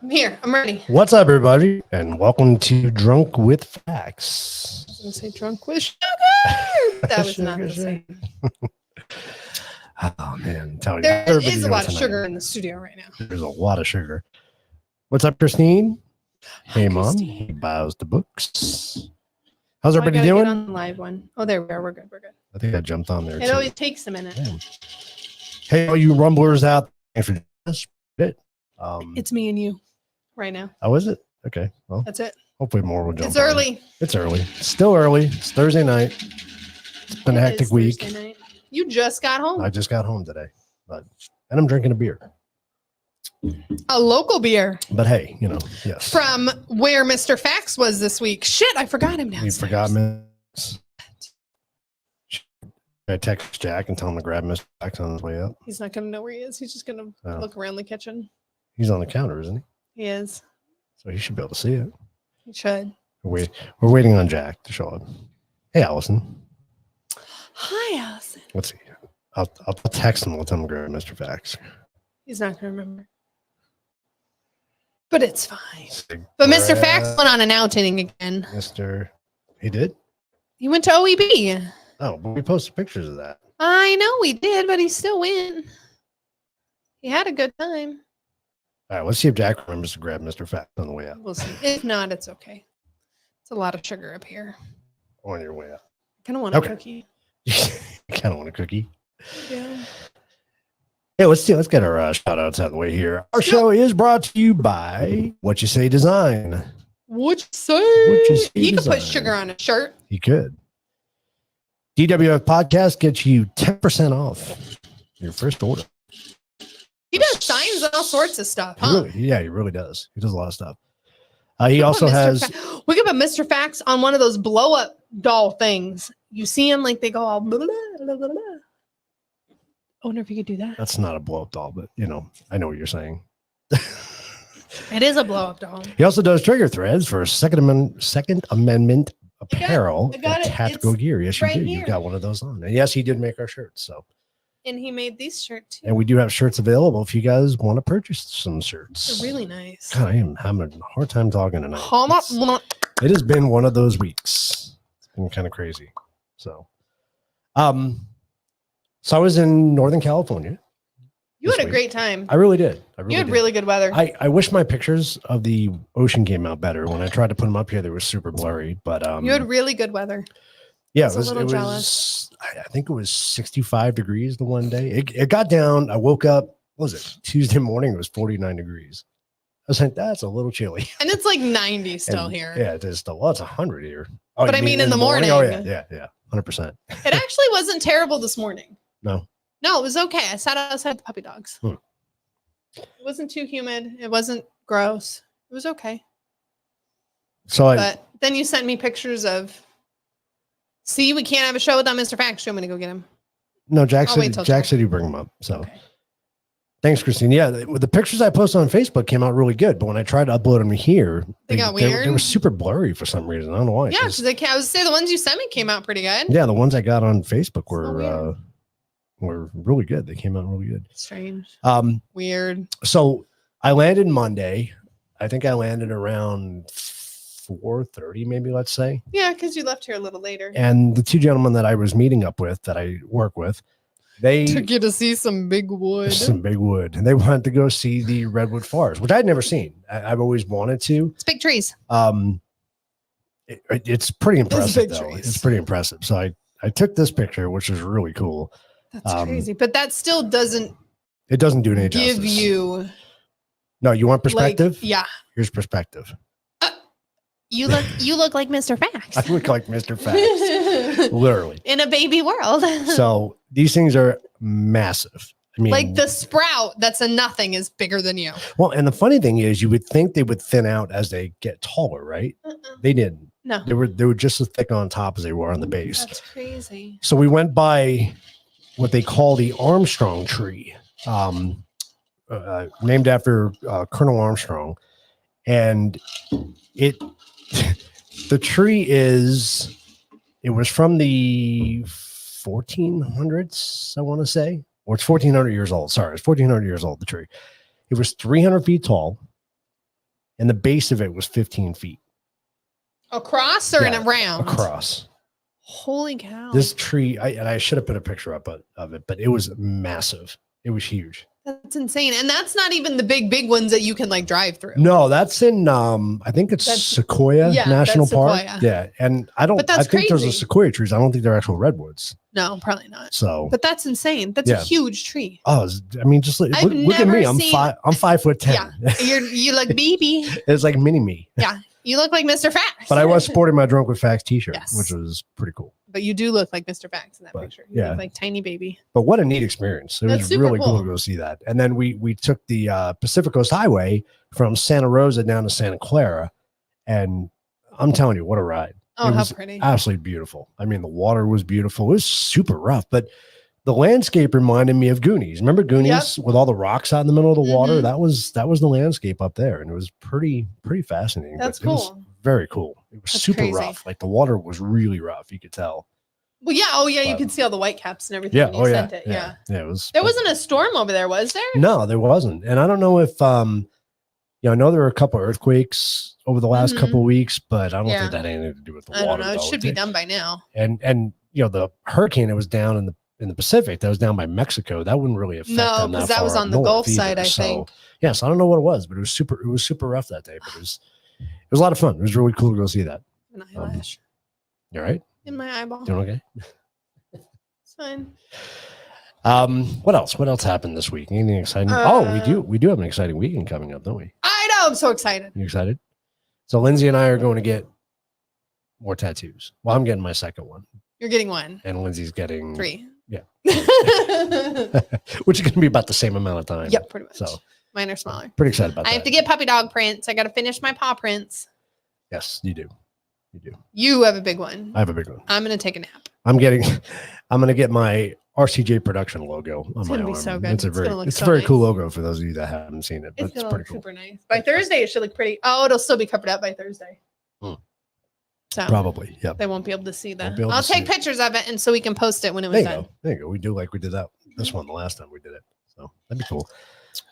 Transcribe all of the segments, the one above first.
I'm here. I'm ready. What's up, everybody? And welcome to Drunk with Facts. I was going to say drunk with sugar. That was not the same. Oh, man. I'm telling there you, is a lot of sugar in the studio right now. There's a lot of sugar. What's up, Christine? Hi, hey, Mom. Christine. He buys the books. How's I everybody gotta doing? get on the live one. Oh, there we are. We're good. We're good. I think I jumped on there. It always takes a minute. Yeah. Hey, all you rumblers out there, thanks for this. It's me and you right now. Oh, is it? Okay. Well, That's it. hopefully more will jump It's on. early. It's early. It's still early. It's Thursday night. It's been a hectic week. You just got home. I just got home today, and I'm drinking a beer. A local beer. But hey, yes. From where Mr. Fax was this week. Shit, I forgot him downstairs. You forgot Miss. I text Jack and tell him to grab Mr. Fax on his way up. He's not going to know where he is. He's just going to look around the kitchen. He's on the counter, isn't he? He is. So he should be able to see it. He should. We're waiting on Jack to show up. Hey, Allison. Hi, Allison. Let's see. I'll text him. We'll tell him to grab Mr. Fax. He's not going to remember. But it's fine. But Mr. Fax went on an outing again. He did? He went to OEB. Oh, but we posted pictures of that. I know we did, but he still went. He had a good time. All right, let's see if Jack remembers to grab Mr. Fax on the way out. We'll see. If not, it's okay. It's a lot of sugar up here. On your way out. I kind of want a cookie. You kind of want a cookie? Yeah. Hey, let's get our shout outs out of the way here. Our show is brought to you by What You Say Design. What you say? He could put Design. sugar on a shirt. He could. DWF Podcast gets you 10% off your first order. He does signs and all sorts of stuff, huh? He really does. He does a lot of stuff. He also has... We could put Mr. Fax on one of those blow-up doll things. You see him like they go all blah, blah, blah, blah, blah. I wonder if you could do that. That's not a blow-up doll, but, I know what you're saying. It is a blow-up doll. He also does trigger threads for Second Amendment apparel and tactical gear. Yes, you do. You've got one of those on. And yes, he did make our shirts. So. And he made these shirts, too. And we do have shirts available if you guys want to purchase some shirts. They're really nice. God, I am having a hard time talking tonight. It has been one of those weeks. It's been kind of crazy. So I was in Northern California. You had a great time. I really did. You had really good weather. I wish my pictures of the ocean came out better. When I tried to put them up here, they were super blurry. But you had really good weather. Yeah, it was. I think it was 65 degrees the one day. It got down. I woke up. What was it? Tuesday morning. It was 49 degrees. I was like, that's a little chilly. And it's like 90 still here. Yeah, it is still. Well, it's 100 here. Oh, but I mean in the morning. Oh yeah, 100%. It actually wasn't terrible this morning. No, it was okay. I sat outside the puppy dogs. It wasn't too humid. It wasn't gross. It was okay. But then you sent me pictures of. See, we can't have a show without Mr. Fax. You want me to go get him? No, Jack said you bring him up. So, Thanks, Christine. Yeah, the pictures I posted on Facebook came out really good, but when I tried to upload them here, they got weird. They were super blurry for some reason. I don't know why. Yeah, because I would say the ones you sent me came out pretty good. Yeah, the ones I got on Facebook were really good. They came out really good. Strange. Weird. So I landed Monday. I think I landed around 4:30, maybe, let's say. Yeah, because you left here a little later. And the two gentlemen that I was meeting up with, that I work with, they took you to see some big wood. And they wanted to go see the redwood forest, which I'd never seen. I've always wanted to. It's big trees. It's pretty impressive, though. It's pretty impressive. So I took this picture, which is really cool. That's crazy. But that still doesn't. It doesn't do any justice. Give you. No, you want perspective? Yeah. Here's perspective. You look like Mr. Fax. I look like Mr. Fax. Literally. In a baby world. So these things are massive. I mean, like the sprout that's a nothing is bigger than you. Well, and the funny thing is, you would think they would thin out as they get taller, right? They didn't. No. They were just as thick on top as they were on the base. That's crazy. So we went by what they call the Armstrong tree, named after Colonel Armstrong. And the tree it was from the 1400s, I want to say, or it's 1400 years old. Sorry, it's 1400 years old, the tree. It was 300 feet tall. and the base of it was 15 feet. Across or in a round? Across. Holy cow. This tree, I should have put a picture up of it, but it was massive. It was huge. That's insane. And that's not even the big ones that you can like drive through. No, that's in I think it's Sequoia National Park. Sequoia. Yeah. And I think crazy. there's a Sequoia trees. I don't think they're actual redwoods. No, probably not. So, but that's insane. That's a huge tree. Oh, I mean, just look at me. I'm 5'10". Yeah, you look baby. It's like mini me. Yeah, you look like Mr. Facts. But I was sporting my Drunk with Facts t-shirt, which was pretty cool. But you do look like Mr. Facts in that picture. You look like tiny baby. But what a neat experience. It was really cool to go see that. And then we took the Pacific Coast Highway from Santa Rosa down to Santa Clara. And I'm telling you, what a ride. Oh, how pretty. Absolutely beautiful. I mean, the water was beautiful. It was super rough, but the landscape reminded me of Goonies. Remember Goonies with all the rocks out in the middle of the water? That was the landscape up there. And it was pretty fascinating. That's cool. It was very cool. It was super rough. Like the water was really rough. You could tell. Well, yeah. Oh, yeah. You could see all the white caps and everything. Yeah. Sent it. Yeah. It was. There wasn't a storm over there, was there? No, there wasn't. And I don't know if, I know there were a couple of earthquakes over the last couple of weeks, but I don't think that had anything to do with the water. I don't know. It should be done by now. And the hurricane that was down in the Pacific, that was down by Mexico, that wouldn't really affect them because that was on the Gulf side, I think. Yes, I don't know what it was, but it was super rough that day. But it was a lot of fun. It was really cool to go see that. An eyelash. You all right? In my eyeball. Doing okay? It's fine. What else? What else happened this week? Anything exciting? We do have an exciting weekend coming up, don't we? I know. I'm so excited. You excited? So Lindsay and I are going to get more tattoos. Well, I'm getting my second one. You're getting one. And Lindsay's getting 3. Yeah. Which is going to be about the same amount of time. Yep, pretty much. So mine are smaller. Pretty excited about that. I have to get puppy dog prints. I got to finish my paw prints. Yes, you do. You do. You have a big one. I have a big one. I'm going to take a nap. I'm going to get my RCJ production logo on my arm. Be so good. It's a very cool logo for those of you that haven't seen it. But it's pretty cool. Super nice. By Thursday, it should look pretty. Oh, it'll still be covered up by Thursday. So probably. Yeah. They won't be able to see that. I'll take pictures of it and so we can post it when it was done. There you go. We do like we did this one the last time we did it. So that'd be cool.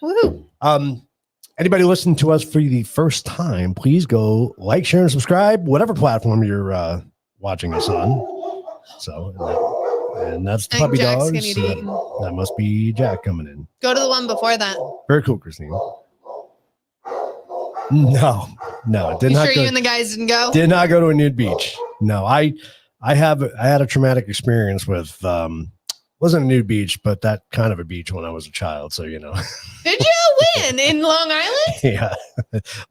Woohoo. Anybody listening to us for the first time, please go like, share, and subscribe, whatever platform you're watching us on. So, and that's the puppy dogs. That must be Jack coming in. Go to the one before that. Very cool, Christine. No, it did not. Sure, you and the guys didn't go? Did not go to a nude beach. No, I had a traumatic experience with wasn't a nude beach, but that kind of a beach when I was a child. So Did you win in Long Island? Yeah,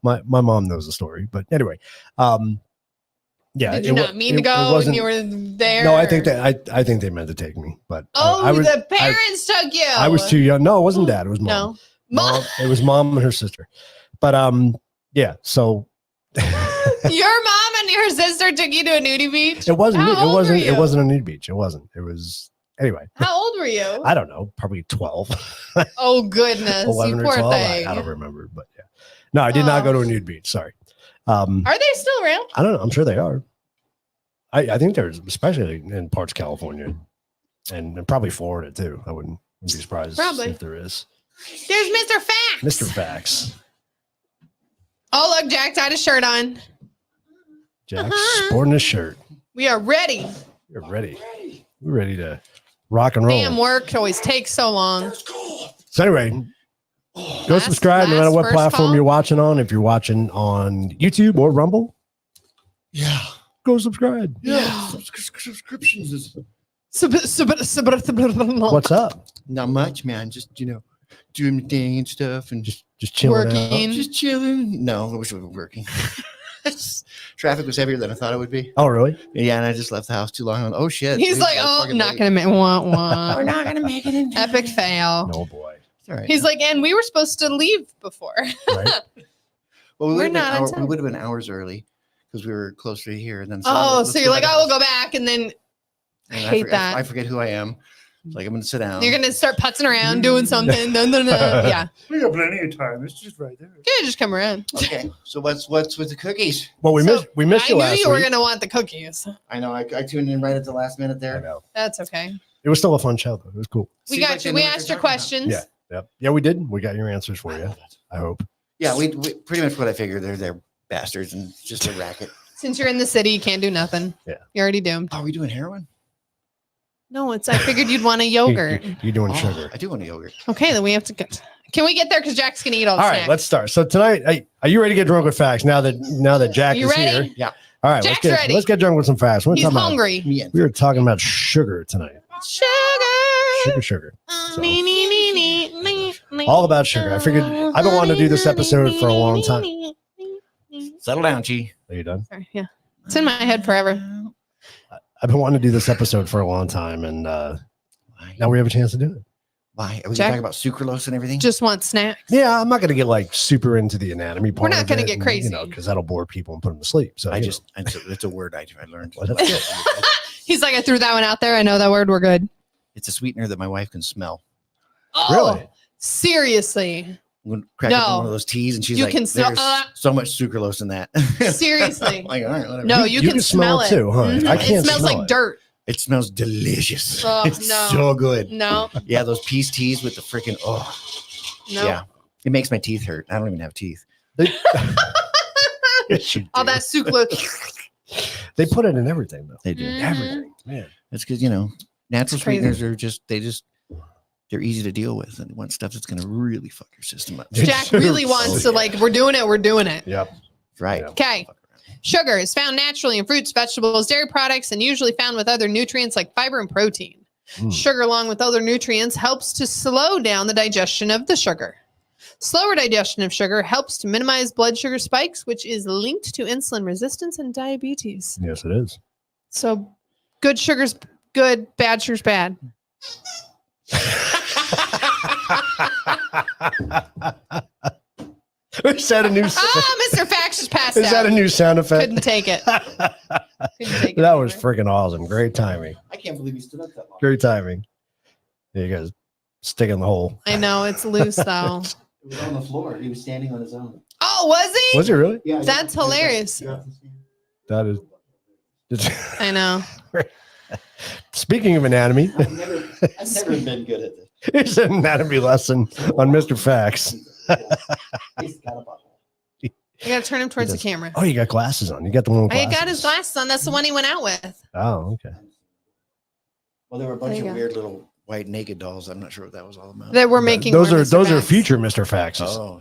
my mom knows the story. But anyway, yeah. Did you not mean to go when you were there? No, I think they meant to take me, but the parents took you. I was too young. No, it wasn't Dad. It was Mom. No, Mom. It was Mom and her sister. But yeah. So your mom and your sister took you to a nudie beach. It wasn't a nude beach. It wasn't. It was. Anyway, how old were you? I don't know, probably 12. Oh goodness, 11 you or poor 12. thing. I don't remember, but yeah. No, I did not go to a nude beach. Sorry. Are they still around? I don't know. I'm sure they are. I think there's, especially in parts of California, and probably Florida too. I wouldn't be surprised if there is. There's Mr. Facts. Mr. Facts. Oh look, Jack's had his shirt on. Jack's sporting his shirt. We are ready. We're ready. We're ready to rock and roll. Damn, work always takes so long. So anyway, go subscribe no matter what platform you're watching on. If you're watching on YouTube or Rumble, go subscribe. Subscriptions. What's up? Not much, man. Just doing the thing and stuff, and just chilling working. out. Just chilling. No, I wish we were working. Traffic was heavier than I thought it would be. Oh, really? Yeah, and I just left the house too long. Oh shit! He's like, I'm not gonna make one. We're not gonna make it in. Epic fail. No boy. All right. He's like, and we were supposed to leave before. Right? Well, we would have been hours early because we were closer to here. And then so you're like, we'll go back, and then I hate that. I forget who I am. Like, I'm gonna sit down. You're gonna start putzing around, doing something. Yeah. We got plenty of time. It's just right there. Yeah, just come around. Okay. So what's with the cookies? Well, we missed you last week. I knew you were gonna want the cookies. I know. I tuned in right at the last minute there. I know. That's okay. It was still a fun show, though. It was cool. We got you. We asked your questions. Yeah, we did. We got your answers for you. I hope. Yeah, we pretty much what I figured. They're bastards and just a racket. Since you're in the city, you can't do nothing. Yeah. You're already doomed. Are we doing heroin? No, I figured you'd want a yogurt. You're doing sugar. I do want a yogurt. Okay, then we have to get. Can we get there? Because Jack's gonna eat all the All snacks. right, let's start. So tonight, are you ready to get drunk with facts? Now that Jack You is ready? here. Yeah. All right, Jack's let's ready. get drunk with some facts. We're He's talking about- hungry. Yeah. we were talking about sugar tonight. Sugar. So, all about sugar. I figured I've been wanting to do this episode for a long time. Settle down, G. Are you done? Sorry, yeah, it's in my head forever. I've been wanting to do this episode for a long time, and now we have a chance to do it. Why? Are we Jack- talking about sucralose and everything? Just want snacks. Yeah, I'm not going to get like super into the anatomy part. We're not going gonna to get crazy. because that'll bore people and put them to sleep. So it's a word I learned. Well, that's good. He's like, I threw that one out there. I know that word. We're good. It's a sweetener that my wife can smell. Oh, Really? Seriously? I'm gonna crack No. open one of those teas, and she's You like, can smell- "There's so much sucralose in that." Seriously? I'm like, all right, whatever. No, you can smell it too, huh? Mhm. I can't It smells smell like it. dirt. It smells delicious. Oh, it's no. so good. No, Yeah, those peace teas with the freaking no. yeah, it makes my teeth hurt. I don't even have teeth. Yes, you All do. that sucralose. They put it in everything though. They do. Mhm. Everything, man. That's because natural It's crazy. sweeteners are they're easy to deal with, and want stuff that's going to really fuck your system up. Jack really wants to we're doing it. Yep. Right. Yeah. Okay. Sugar is found naturally in fruits, vegetables, dairy products, and usually found with other nutrients like fiber and protein. Mm. Sugar, along with other nutrients, helps to slow down the digestion of the sugar. Slower digestion of sugar helps to minimize blood sugar spikes, which is linked to insulin resistance and diabetes. Yes, it is. So good sugar's good, bad sugar's bad. Is that a new? Mr. Fax just passed Is out. that a new sound effect? Couldn't take it. Couldn't take it That was anymore. freaking awesome. Great timing. I can't believe you stood up that long. Great timing. There you guys stick in the hole. I know, it's loose though. It was on the floor. He was standing on his own. Oh, was he? Was it really? Yeah, That's hilarious. That is. I know. Speaking of anatomy, I've never been good at this. here's an anatomy lesson on Mr. Fax. He's got a butthole. You gotta turn him towards the does. camera. Oh, you got glasses on. You got the one with I glasses. got his glasses on. That's the one he went out with. Oh, okay. Well, there were a bunch There you of go. weird little white naked dolls. I'm not sure what that was all about. That we're making. Those more are Mr. those are Fax. future Mr. Faxes. Oh,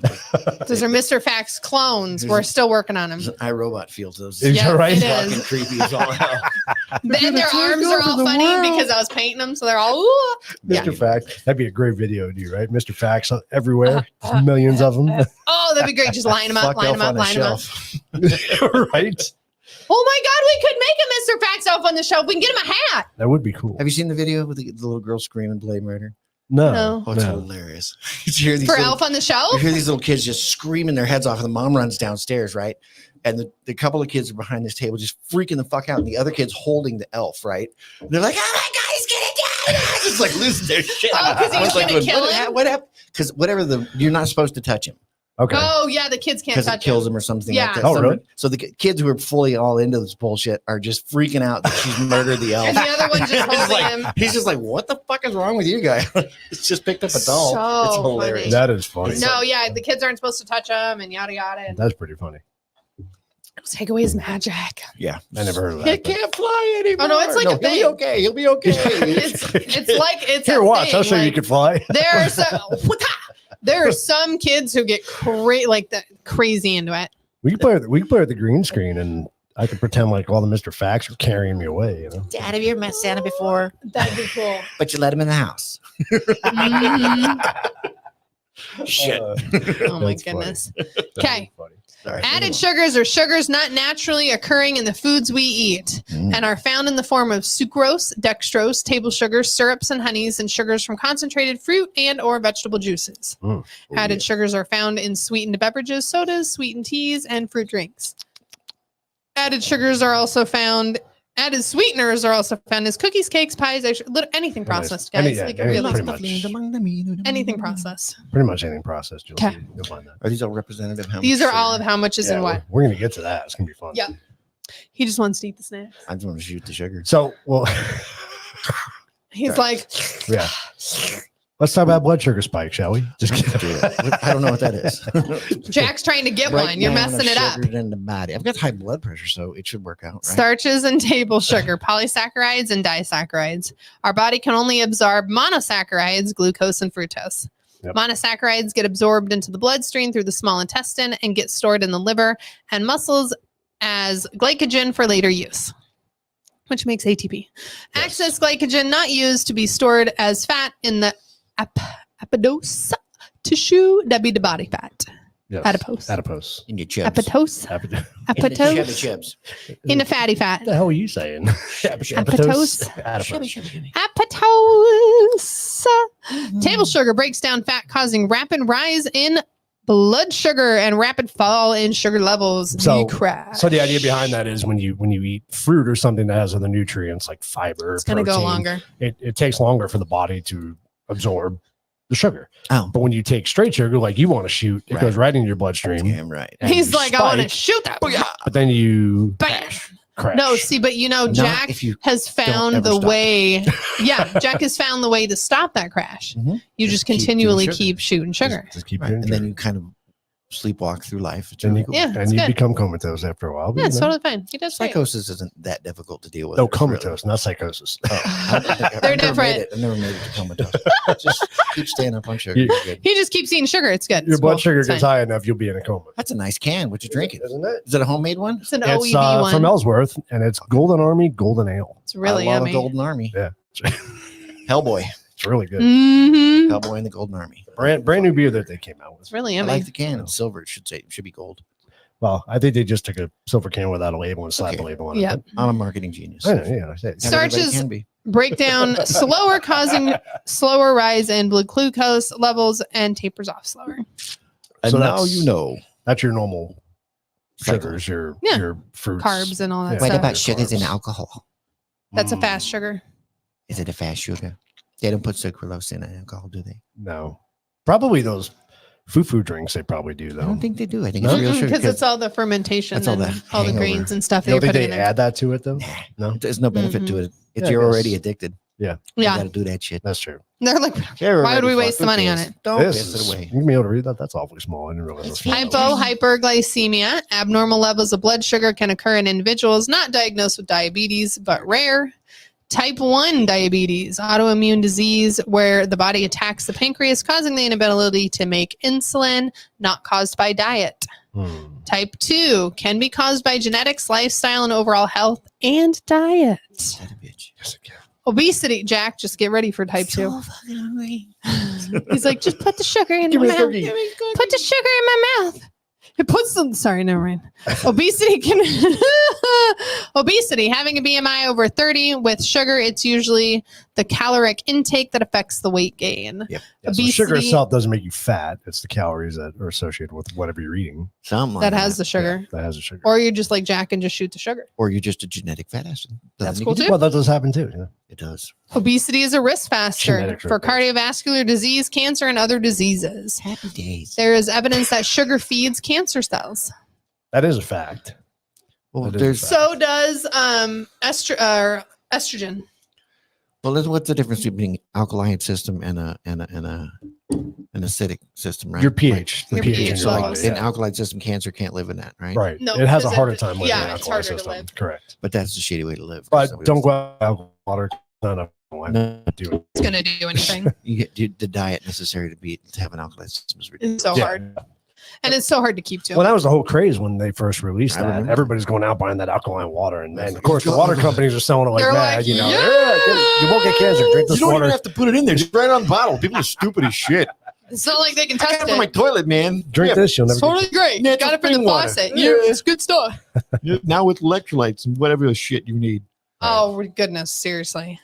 Those are Mr. Fax clones. We're still working on them. there's an iRobot feels those. Is Yeah, that right? it Fucking is. creepy as all hell. Then their take arms are over all the funny world. because I was painting them, so they're all. Ooh. Mr. Yeah. Fax. That'd be a great video to do, right? Mr. Fax everywhere. Millions of them. Oh, that'd be great. Just line them up, Fuck line elf them up, on a line them up. shelf. Right? Oh my God, we could make a Mr. Fax elf on the shelf. We can get him a hat. That would be cool. Have you seen the video with the little girl screaming Blade Runner? No. No. Oh, it's No. hilarious. You hear these For little- elf on the you shelf? hear these little kids just screaming their heads off, and the mom runs downstairs, right? And the couple of kids are behind this table just freaking the fuck out, and the other kid's holding the elf, right? And they're like, "Oh my God, he's gonna die!" Just like losing their shit. Oh, 'cause he I was like, gonna kill what, him? What happened? Because you're not supposed to touch him Okay. Oh, yeah, the kids can't because it touch kills him. him or something Yeah. like that. Oh, really? So the kids who are fully all into this bullshit are just freaking out that she's murdered the elf. And the other one just He's holding like- him. He's just like, what the fuck is wrong with you guys? It's just picked up a doll. So It's hilarious. That is funny. No, yeah, the kids aren't supposed to touch him and yada yada. And That's pretty funny. take away his magic. Yeah. I never heard of He that. but- can't fly anymore. Oh, no, it's like a He'll be thing. okay. He'll be okay. It's Here, a watch. thing, I'll show you you like, can fly. there are some kids who get crazy into it. We can play with the green screen, and I could pretend like all the Mr. Facts are carrying me away. You know. Dad, have you ever met Santa before? That'd be cool. But you let him in the house. Mhm. Shit. Oh my That's funny. goodness. That'd Okay. be funny. Sorry. Added sugars are sugars not naturally occurring in the foods we eat Mm. and are found in the form of sucrose, dextrose, table sugars, syrups, and honeys, and sugars from concentrated fruit and or vegetable juices. Mm. Oh, Added sugars are found in sweetened beverages, sodas, sweetened teas, and fruit drinks. Added sweeteners are also found as cookies, cakes, pies, anything Nice. processed, guys. Yeah, Like, pretty really, much. anything processed. Pretty much anything processed. You'll, Okay. you'll find that. Are these all representative? How These much are all sugar? of how much is in what. We're gonna get to that. It's gonna be fun. Yeah. He just wants to eat the snacks. I just want to shoot the sugar. So, well, He's Right. like, yeah. Let's talk about blood sugar spike, shall we? Just kidding. I don't know what that is. Jack's trying to get one. You're messing it up. In the body. I've got high blood pressure, so it should work out. Right? Starches and table sugar, polysaccharides and disaccharides. Our body can only absorb monosaccharides, glucose and fructose. Yep. Monosaccharides get absorbed into the bloodstream through the small intestine and get stored in the liver and muscles as glycogen for later use, which makes ATP. Yes. Excess glycogen not used to be stored as fat in the adipose tissue, that'd be the body fat. Yes. Adipose. In your chips. Adipose. Chips. In the fatty fat. What the hell are you saying? Adipose. Table sugar breaks down fat, causing rapid rise in blood sugar and rapid fall in sugar levels. So the idea behind that is when you eat fruit or something that has other nutrients like fiber, it's going to go longer. It takes longer for the body to absorb the sugar. Oh. But when you take straight sugar, like you want to shoot, it goes right into your bloodstream. Damn right. He's like, I want to shoot that. But then you crash. No, see, but Jack has found the way. Yeah, Jack has found the way to stop that crash. Mm-hmm. You just continually keep shooting sugar. Just keep and then you kind of sleepwalk through life. It's really cool. And you become comatose after a while. Yeah, it's totally fine. He does psychosis isn't that difficult to deal with. No, comatose, not psychosis. They're different. I've never made it to comatose. Just keep staying up on sugar. He just keeps eating sugar. It's good. Your blood sugar gets high enough, you'll be in a coma. That's a nice can. What you drinking? Isn't it? Is it a homemade one? It's an OEB one. From Ellsworth, and it's Golden Army Golden Ale. It's really yummy. Golden Army. Yeah. Hellboy. It's really good. Mm-hmm. Hellboy and the Golden Army. Brand new beer that they came out with. It's really yummy. I like the can. It's silver. It should be gold. Well, I think they just took a silver can without a label and slapped a label on it. Yeah. I'm a marketing genius. I know, yeah. Starches break down slower, causing slower rise in blood glucose levels and tapers off slower. And so now you know. That's your normal sugars, your fruits. Carbs and all that What stuff. about sugars and alcohol? That's a fast sugar. Is it a fast sugar? They don't put sucralose in alcohol, do they? No. Probably those food drinks, they probably do, though. I don't think they do. I think it's real sugar. Because it's all the fermentation and all the grains and stuff. You don't think they add that to it, though? No. There's no benefit to it. You're already addicted. Yeah. You got to do that shit. That's true. They're like, why would we waste the money on it? Don't piss it away. You can be able to read that. That's awfully small. I didn't realize that's hyperglycemia. Abnormal levels of blood sugar can occur in individuals not diagnosed with diabetes, but rare. Type 1 diabetes, autoimmune disease where the body attacks the pancreas, causing the inability to make insulin, not caused by diet. Type 2 can be caused by genetics, lifestyle, and overall health and diet. Obesity, Jack, just get ready for type 2. So fucking hungry. He's like, just put the sugar in my mouth. Put the sugar in my mouth. It puts them. Sorry, never mind. Obesity having a BMI over 30 with sugar, it's usually the caloric intake that affects the weight gain. Yep. Yeah, so sugar itself doesn't make you fat. It's the calories that are associated with whatever you're eating. Something that has the sugar. Yeah, that has the sugar. Or you're just like Jack and just shoot the sugar. Or you're just a genetic fat acid. That's cool too. Well, that does happen too. Yeah. It does. Obesity is a risk factor for cardiovascular disease, cancer, and other diseases. Happy days. There is evidence that sugar feeds cancer cells. That is a fact. Well, so does estrogen. Well, what's the difference between alkaline system and an acidic system, right? Your pH. Your pH in your body. An alkaline system, cancer can't live in that, right? Right. No, it has a harder time living in an it's alkaline harder system. to live. Correct. But that's a shitty way to live. But don't go out with alcohol water. No. It's going to do anything. You get the diet necessary to have an alkaline system is ridiculous. It's so hard. And it's so hard to keep to. Well, that was the whole craze when they first released that. Everybody's going out buying that alkaline water. And of course, the water companies are selling it like that. You won't get cancer. Drink this water. You don't even have to put it in there. Just write it on the bottle. People are stupid as shit. It's not like they can test it. I got it from my toilet, man. Drink this. You'll never totally great. You got it from the faucet. It's good stuff. Now with electrolytes and whatever shit you need. Oh, goodness. Seriously.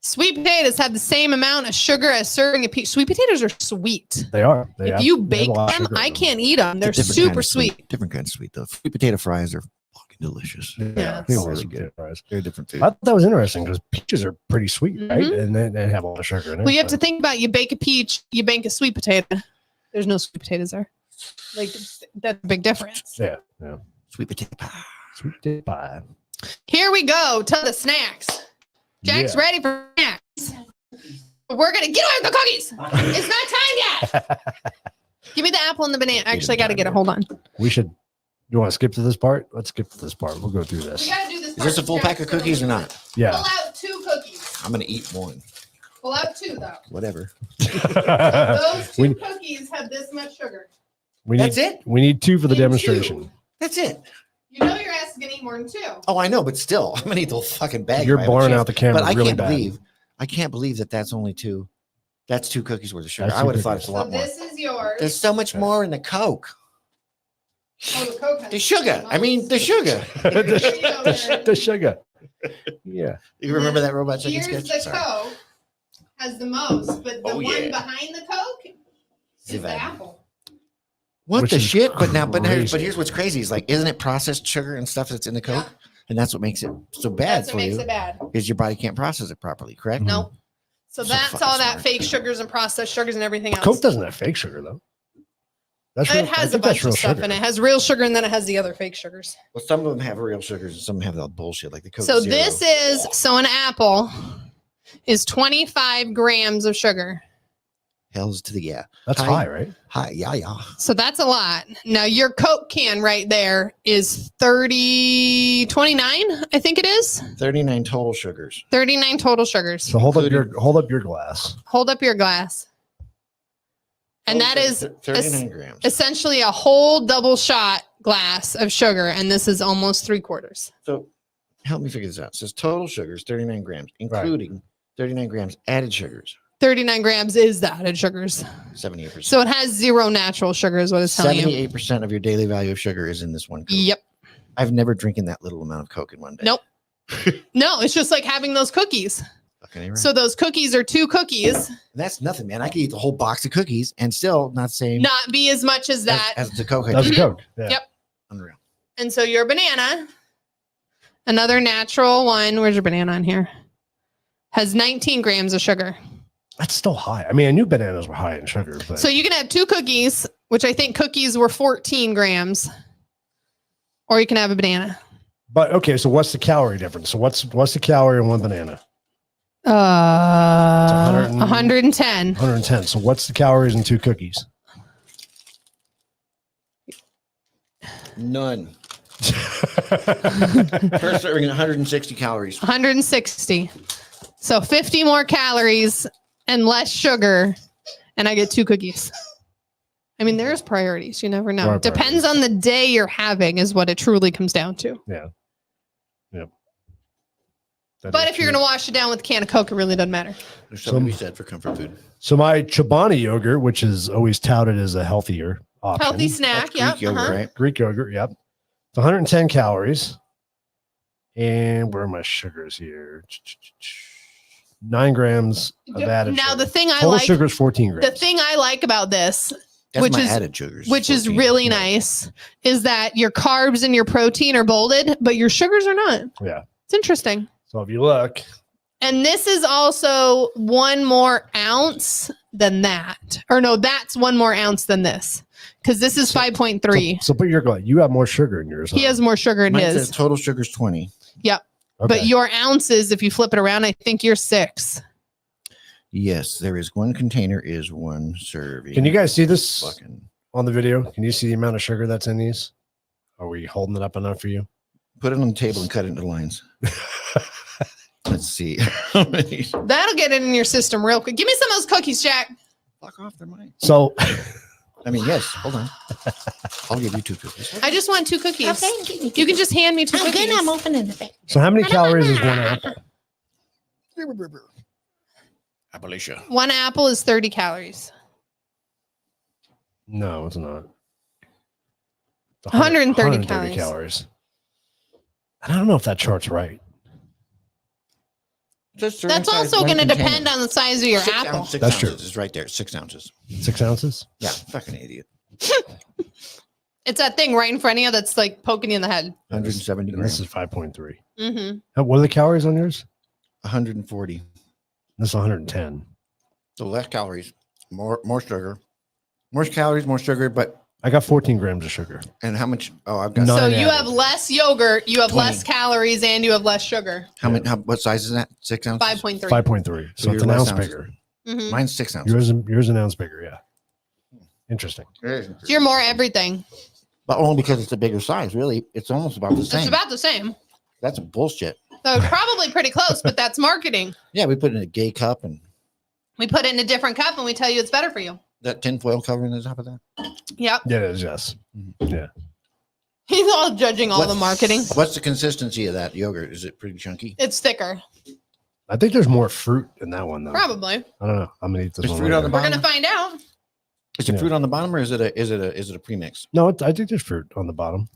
Sweet potatoes have the same amount of sugar as serving a peach. Sweet potatoes are sweet. They are. If you bake them, I can't eat them. They're super sweet. Different kind of sweet, though. Sweet potato fries are fucking delicious. Yeah, they're really good fries. They're different too. I thought that was interesting because peaches are pretty sweet, right? And they have a lot of sugar in it. Well, you have to think about you bake a peach, you bake a sweet potato. There's no sweet potatoes there. Like that's a big difference. Yeah. Sweet potato pie. Sweet potato pie. Here we go to the snacks. Jack's ready for snacks. We're going to get away with the cookies. It's not time yet. Give me the apple and the banana. Actually, I got to get it. Hold on. We should. You want to skip to this part? Let's skip to this part. We'll go through this. We got to do this. Is this a full pack of cookies or not? Yeah. Pull out 2 cookies. I'm gonna eat one. Pull out 2 though. Whatever. Those 2 cookies have this much sugar. That's it? We need 2 for the And demonstration. 2. That's it. You know your ass is gonna eat more than 2. Oh, I know, but still, I'm gonna eat the whole fucking bag. You're if I have a blurring chance. out the camera But I really can't bad. believe that that's only 2. That's 2 cookies worth of sugar. That's I 2 would have thought cookies. it's a lot So more. this is yours. There's so much more in the Coke. Oh, the Coke has The sugar. I mean, the sugar. the sugar. Yeah. You remember that Robot Chicken Here's sketch? the Coke has the most, but the Oh, one yeah. behind the Coke is the Zivad. apple. What Which the is shit? But crazy. here's what's crazy is like, isn't it processed sugar and stuff that's in the Coke? Yeah. And that's what makes it so bad That's for what makes you, it bad. because your body can't process it properly. Correct? Mhm. Nope. So So that's fucking all that smart. fake sugars and processed sugars and everything else. Coke doesn't have fake sugar though. That's It has a bunch of stuff in it. It has real sugar and then it has the other fake sugars. Well, some of them have real sugars and some have the bullshit like the Coke So Zero. this is an apple is 25 grams of sugar. Hells to the yeah. That's Hi. high, right? Hi, yeah. So that's a lot. Now your Coke can right there is 29, I think it is. 39 total sugars. 39 total sugars. So hold up your glass. Hold up your glass. And that Total is sugar, 39 grams. essentially a whole double shot glass of sugar. And this is almost 3/4. So help me figure this out. It says total sugars, 39 grams, including 39 grams added sugars, 39 grams is the added sugars. 78%. So it has 0 natural sugar is what it's telling you. 78% of your daily value of sugar is in this one Coke. Yep. I've never drinking that little amount of Coke in one day. Nope. No, it's just like having those cookies. Fucking A right. So those cookies are 2 cookies, And that's nothing, man. I could eat the whole box of cookies and still not same not be as much as that. as the Coke. I That's drink. Coke. Yeah. Yep. Unreal. And so your banana, another natural one, where's your banana on here? Has 19 grams of sugar. That's still high. I mean, I knew bananas were high in sugar, but So you can have 2 cookies, which I think cookies were 14 grams, or you can have a banana. but okay, so what's the calorie difference? So what's the calorie in one banana? 110. 110. So what's the calories in 2 cookies? None. Per serving 160 calories. 160. So 50 more calories and less sugar, and I get 2 cookies. I mean, there's priorities. You never know. There are Depends on the day you're having, is what it truly comes down to. Yeah. Yep. That But is if you're true. going to wash it down with a can of Coke, it really doesn't matter. There's something to be said for comfort food. So my Chobani yogurt, which is always touted as a healthier option. Healthy snack. That's Yeah. Greek yogurt, right? Greek yogurt, yep. It's 110 calories. And where are my sugars here? 9 grams of added Now, sugar. the thing I Total like, sugar is 14 grams. the thing I like about this, That's Which my is- added sugars. which is 14. really nice, is that your carbs and your protein are bolded, but your sugars are not. Yeah. It's interesting. So if you look, And this is also 1 more ounce than that. Or no, that's 1 more ounce than this. Because this is 5.3. so put your glass. You have more sugar in yours. He huh? has more sugar in Mine his. says total sugar's 20. Okay. But your ounces, if you flip it around, I think you're 6. Yes, there is 1 container is 1 serving. Can you guys see this Fucking on the video? Can you see the amount of sugar that's in these? Are we holding it up enough for you? put it on the table and cut it into lines. Let's see. How many? That'll get it in your system real quick. Give me some of those cookies, Jack. Fuck off, they're mine. So I mean, yes. Hold on. I'll give you 2 cookies. I just want 2 cookies. Okay, give me two. You can just hand me 2 cookies. I'm opening the bag. So how many calories is 1 apple? Appalachia. 1 apple is 30 calories. No, it's not. It's 130 calories. I don't know if that chart's right. That's also going to depend on the size of your apple. 6 That's ounces true. is right there. 6 ounces. 6 ounces? Yeah, fucking idiot. It's that thing right in front of you that's like poking you in the head. 170 And this grams. is 5.3. Mm-hmm. What are the calories on yours? 140. This is 110. So less calories, more sugar, more calories, more sugar. But I got 14 grams of sugar. and how much? Oh, I've got No. So Nine you added. have less yogurt, you have 20. less calories, and you have less sugar. how many? What size is that? 6 ounces. 5.3. 5.3. So So it's you're an less ounce ounces. bigger. Mhm. Mine's 6 ounces. Yours an ounce bigger. Yeah. Interesting. So you're more everything. But only because it's a bigger size. Really, it's almost about the same. It's about the same. That's bullshit. So probably pretty close, but that's marketing. Yeah, we put it in a gay cup and We put it in a different cup and we tell you it's better for you. that tinfoil covering on the top of that. Yep. Yeah, it is. Yes. Yeah. He's all judging all the marketing. What's the consistency of that yogurt? Is it pretty chunky? It's thicker. I think there's more fruit in that one though. Probably. I don't know. I'm gonna eat this There's one. fruit on the later. We're gonna find out. Is it Yeah. fruit on the bottom or is it a premix? No, I think there's fruit on the bottom.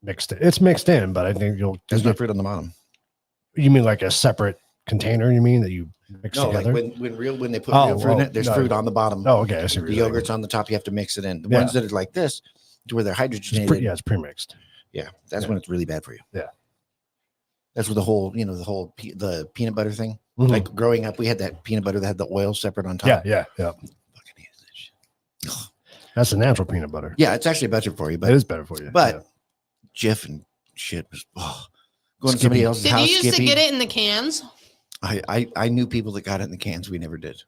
Mixed. It's mixed in, but I think There's no fruit on the bottom. You mean like a separate container? You mean that you mix No, together? like when they put real fruit in it, there's no. fruit on the bottom. Oh, okay. I see. The yogurt's on the top. You have to mix it in. The ones that are like this, to where they're hydrogenated. It's pre-mixed. Yeah, that's when it's really bad for you. Yeah. That's what the peanut butter thing. Mhm. Like growing up, we had that peanut butter that had the oil separate on top. Yeah. Fucking hated that shit. That's the natural peanut butter. Yeah, it's actually better for you, It but is better for you. but Jif and shit was going to somebody else's Did house. you used to Skippy. get it in the cans? I knew people that got it in the cans. We never did.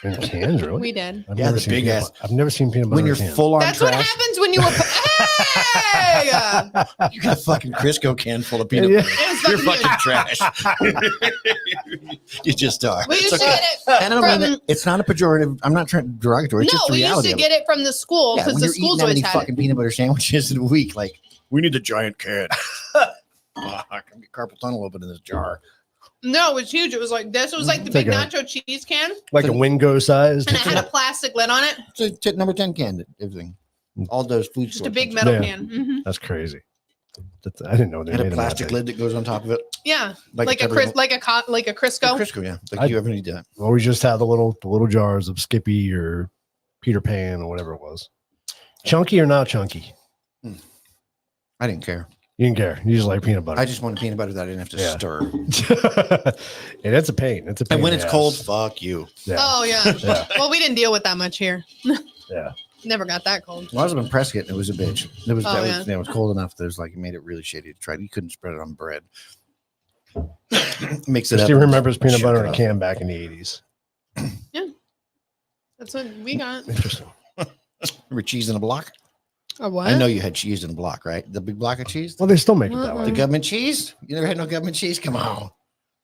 In cans, really? We did. I've Yeah, never the seen big peanut ass. butter. I've never seen peanut butter When in you're a can. full on That's what trash, happens when you were. Hey! you got a fucking Crisco can full of peanut Yeah. butter. It was You're fucking fucking trash. You just are. We used It's to okay. get it And I don't mean from. that- it's not a pejorative. I'm not trying to derogatory. It's No, just the we used reality to of it. get it from the school Yeah, because when the you're eating schools that always many had fucking it. peanut butter sandwiches in a week, like we need the giant can. Fuck, I'm get carpal tunnel open in this jar. No, it was huge. It was like this. It was like the It's big like nacho cheese can, Like a Wingo sized. and it had a plastic lid on it. It's a number 10 can. Everything, all those food Just a stores. big metal Yeah. can. Mhm. That's crazy. I didn't know they It had made a them that plastic big. lid that goes on top of it, Yeah, like a Tupperware- like a Crisco. Crisco, yeah. Like I- you ever need that? Well, we just had the little jars of Skippy or Peter Pan or whatever it was. Chunky or not chunky? I didn't care. You didn't care. You just like peanut butter. I just wanted peanut butter that I didn't have to Yeah. stir. And it's a pain. It's a pain. And when in it's the cold, ass. fuck you. Yeah. Oh yeah. Yeah. Well, we didn't deal with that much here. Yeah. Never got that cold. When I was up in Prescott, it was a bitch. It was, Oh, that yeah. was, it was cold enough that it was like it made it really shady to try. You couldn't spread it on bread. Mix it I up. still and remembers peanut shake butter it in a up. can back in the 80s. That's what we got. Interesting. Remember cheese in a block? A what? I know you had cheese in a block, right? The big block of cheese? Well, they still make it that The way. government cheese? You never had no government cheese? Come on.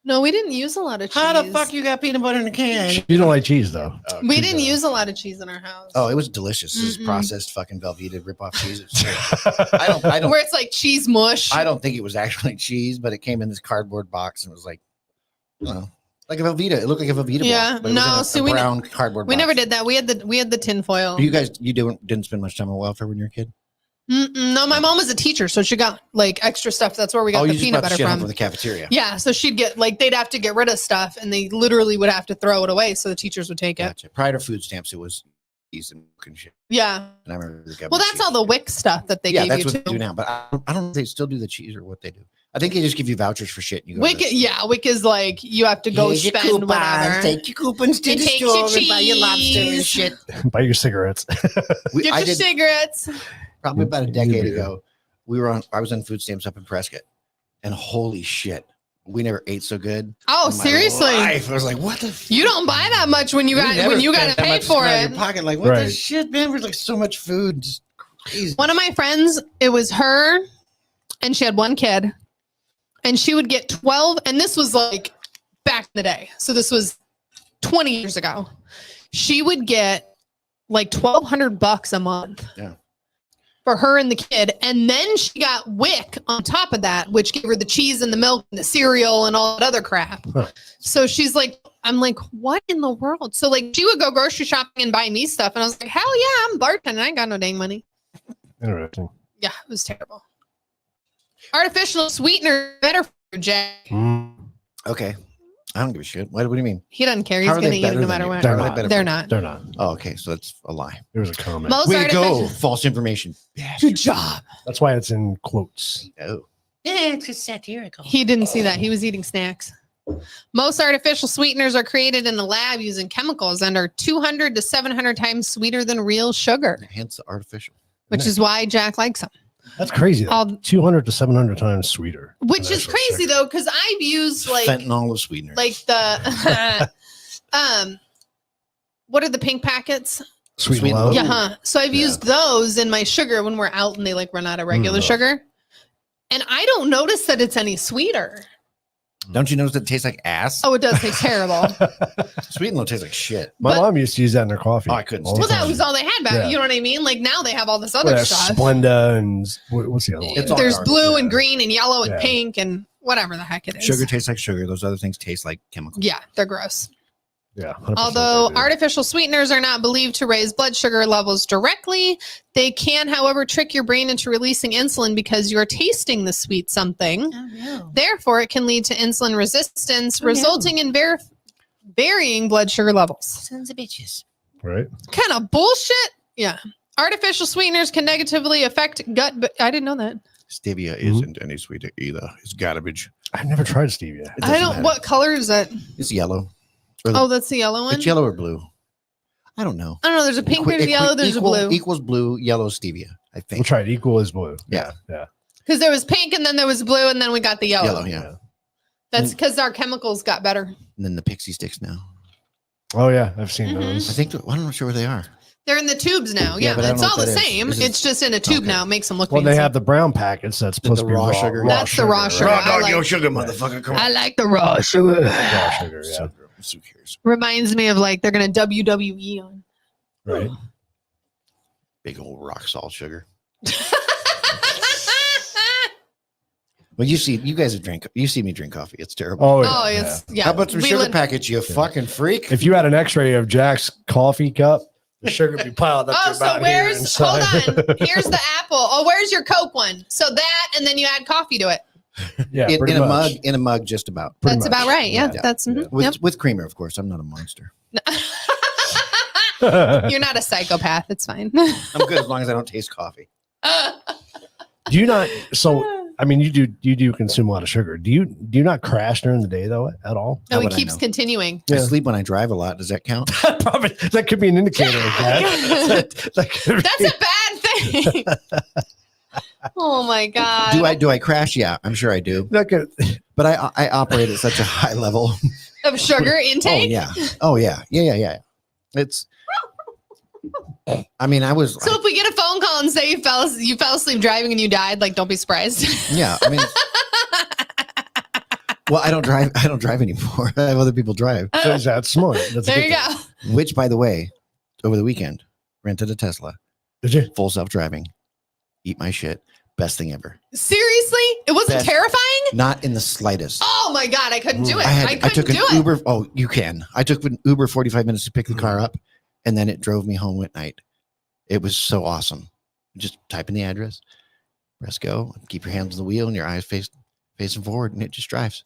No, we didn't use a lot of cheese. How the fuck you got peanut butter in a can? You don't like cheese, though. We didn't use a lot of cheese in our house. Oh, it was delicious. This is Mm-mm. processed fucking Velveeta ripoff cheese. It's- I don't Where it's like cheese mush. I don't think it was actually cheese, but it came in this cardboard box and it was like, I don't know, like a Velveeta. It looked like a Velveeta. Yeah, block, but it was no, in a see, we brown cardboard. We box. never did that. We had the tin foil. You guys, didn't spend much time on welfare when you were a kid. No, my mom was a teacher, so she got like extra stuff. That's where we got Oh, the you just peanut brought the butter shit home from. from the cafeteria. Yeah, so she'd get like they'd have to get rid of stuff, and they literally would have to throw it away, so the teachers would take it. Gotcha. Prior to food stamps, it was cheese and shit. Yeah. And I remember the government Well, that's cheese. all the WIC stuff that they yeah, gave that's you what too. they do now. But I don't know if they still do the cheese or what they do. I think they just give you vouchers for shit. And you go to WIC, the- yeah, WIC is like you have to go Here's your spend coupons. whatever. Take your coupons to And the take your store and buy your lobster and cheese. shit. Buy your cigarettes. Get I your did cigarettes. probably about a decade Yeah. ago. I was on food stamps up in Prescott, and holy shit, we never ate so good. Oh, in my seriously? life. I was like, what the? F-? You don't buy that much when you We got never when you got spent to that pay much for out of it. your pocket. Like, what the Right. shit, man? We're like so much food, just crazy. One of my friends, it was her, and she had one kid, and she would get 12, and this was like back in the day. So this was 20 years ago. She would get like $1,200 a month. Yeah. For her and the kid. And then she got WIC on top of that, which gave her the cheese and the milk and the cereal and all that other crap. Huh. So she's like, I'm like, what in the world? So like she would go grocery shopping and buy me stuff. And I was like, hell yeah, I'm bartending. I ain't got no dang money. Interesting. Yeah, it was terrible. Artificial sweetener better for you, Jay. Mm, Okay, I don't give a shit. What do you mean? He doesn't care. He's How are gonna they eat it better no than matter you? what. They're not. They're not. they're not. Oh, okay, so that's a lie. There was a comment. Most Way to go! artificial. False information. Good job. That's why it's in quotes. Oh, Yeah, it's just satirical. He didn't see that. He was eating snacks. Most artificial sweeteners are created in the lab using chemicals and are 200 to 700 times sweeter than real sugar, hence the artificial. which is why Jack likes them. That's crazy. though. All- 200 to 700 times sweeter. Which than is actual crazy sugar. though, because I've used like Fentanyl of sweeteners. the what are the pink packets? Sweet and low. Yeah, huh? So I've used those in my sugar when we're out and they like run out of regular sugar. And I don't notice that it's any sweeter. Don't you notice that it tastes like ass? Oh, it does taste terrible. Sweet and low tastes like shit. My mom used to use that in her coffee. Oh, I couldn't all the Well, that time. was all they had back. Yeah. You know what I mean? Like now they have all this Well, other that's stuff. Splenda and what's the other one? It's all There's garbage, blue and green and yellow and Yeah. pink and whatever the heck it is. Sugar tastes like sugar. Those other things taste like chemicals. Yeah, they're gross. Yeah. 100% Although they do. artificial sweeteners are not believed to raise blood sugar levels directly, they can, however, trick your brain into releasing insulin because you're tasting the sweet something. Oh, no. Therefore, it can lead to insulin resistance, Oh, no. resulting in varying blood sugar levels. Sons of bitches. Right. Kind of bullshit. Yeah. Artificial sweeteners can negatively affect gut. But I didn't know that. Stevia isn't any sweeter either. It's garbage. I've never tried stevia. It I doesn't don't. matter. What color is it? It's yellow. Oh, that's the yellow one. It's yellow or blue. I don't know. I don't know. There's a pink, there's a yellow, there's a blue. Equals blue, yellow, stevia. I We'll think. try it. Equal is blue. Yeah. Yeah. Because there was pink and then there was blue and then we got the yellow. Yellow, yeah. That's because our chemicals got better. And then the pixie sticks now. Oh yeah, I've seen Mhm. I those. think. I'm not sure where they are. They're in the tubes now. Yeah, Yeah, but I don't it's know all what the that is. same. Is it- It's just in a tube Okay. now. It makes them look Well, fancy. they have the brown packets that's supposed to be raw sugar. That's the raw sugar. right? I like- sugar, motherfucker. Come I like the raw sugar. Raw sugar, yeah. So gross. Who cares? Reminds me of like they're going to WWE on. Right. Big old rock salt sugar. Well, you guys have drank. You see me drink coffee. It's terrible. Oh, Oh, yeah, it's yeah. How about some We sugar lit- packets, you fucking freak? If you had an X-ray of Jack's coffee cup, the sugar would be piled up. Oh, to so about where's? here Hold inside. on. Here's the apple. Oh, where's your Coke one? So that, and then you add coffee to it. Yeah, in pretty a much. mug, in a mug, just about. Pretty That's much. about right. Yeah, Yeah. that's. Yeah. With Yep. with creamer, of course. I'm not a monster. You're not a psychopath. It's fine. I'm good as long as I don't taste coffee. Do you not? So, I mean, you do consume a lot of sugar. Do you not crash during the day though at all? No, How he would I keeps know? continuing. I Yeah. sleep when I drive a lot. Does that count? Probably that could be an indicator of that. That could That's be- a bad thing. Oh my god. Do I crash? Yeah, I'm sure I do. that could, But I operate at such a high level. Of sugar Oh intake? yeah. Oh yeah. Yeah. It's. I mean, I was. So if we get a phone call and say you fell asleep driving and you died, like don't be surprised. Yeah. I mean. Well, I don't drive anymore. I have other people drive. so that's smart. That's a There good you thing. go. Which, by the way, over the weekend, rented a Tesla, Did you? full self-driving. Eat my shit. Best thing ever. Seriously? It wasn't Best. terrifying? Not in the slightest. Oh my god, I couldn't do it. I couldn't took an do it. Uber. Oh, you can. I took an Uber 45 minutes to pick the car up, and then it drove me home at night. It was so awesome. Just type in the address, press go, keep your hands on the wheel and your eyes facing forward, and it just drives.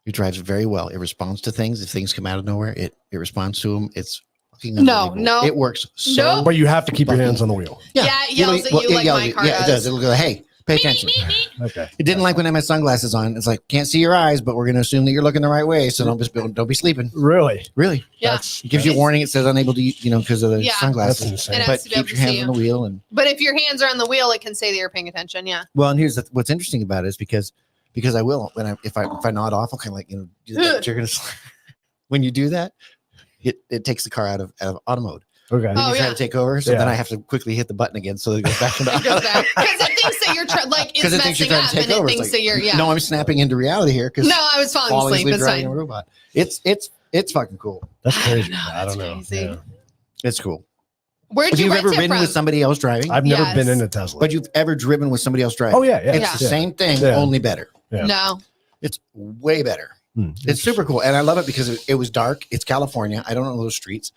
It drives very well. It responds to things. If things come out of nowhere, it responds to them. It's fucking No, unbelievable. no. It works so. Nope. But you have to keep your hands on the wheel. Yeah, it yells at you like my car yeah, it does. It'll go, hey, pay attention. Okay. It didn't like when I had my sunglasses on. It's like, can't see your eyes, but we're going to assume that you're looking the right way. So don't be sleeping. Really? Really. Yeah. It gives you a warning. It says unable to, because of the Yeah. That's sunglasses. insane. It has But to be able keep to your see hands on the wheel. And But if your hands are on the wheel, it can say that you're paying attention. Yeah. well, and here's what's interesting about it is because I will if I nod off, I'll kind of like do that. You're gonna when you do that, it takes the car out of auto mode. Okay. Then Oh, you try yeah. to take over, so Yeah. then I have to quickly hit the button again so that it goes back into It goes back. Because it thinks that you're like it's because it thinks you're messing trying up to take and it over. thinks It's that like, you're no, I'm snapping into reality here because No, I was falling asleep. It's driving a fine. robot. It's fucking cool. That's crazy. know, I don't that's know. crazy. Yeah. It's cool. Where'd Have you you rent ever it ridden from? with somebody else driving? I've never Yes. been in a Tesla. But you've ever driven with somebody else driving? Oh yeah, yeah. It's Yeah. the same thing, Yeah. only better. Yeah. No. It's way better. Hmm. It's super cool, and I love it because it was dark. It's California. I don't know those streets.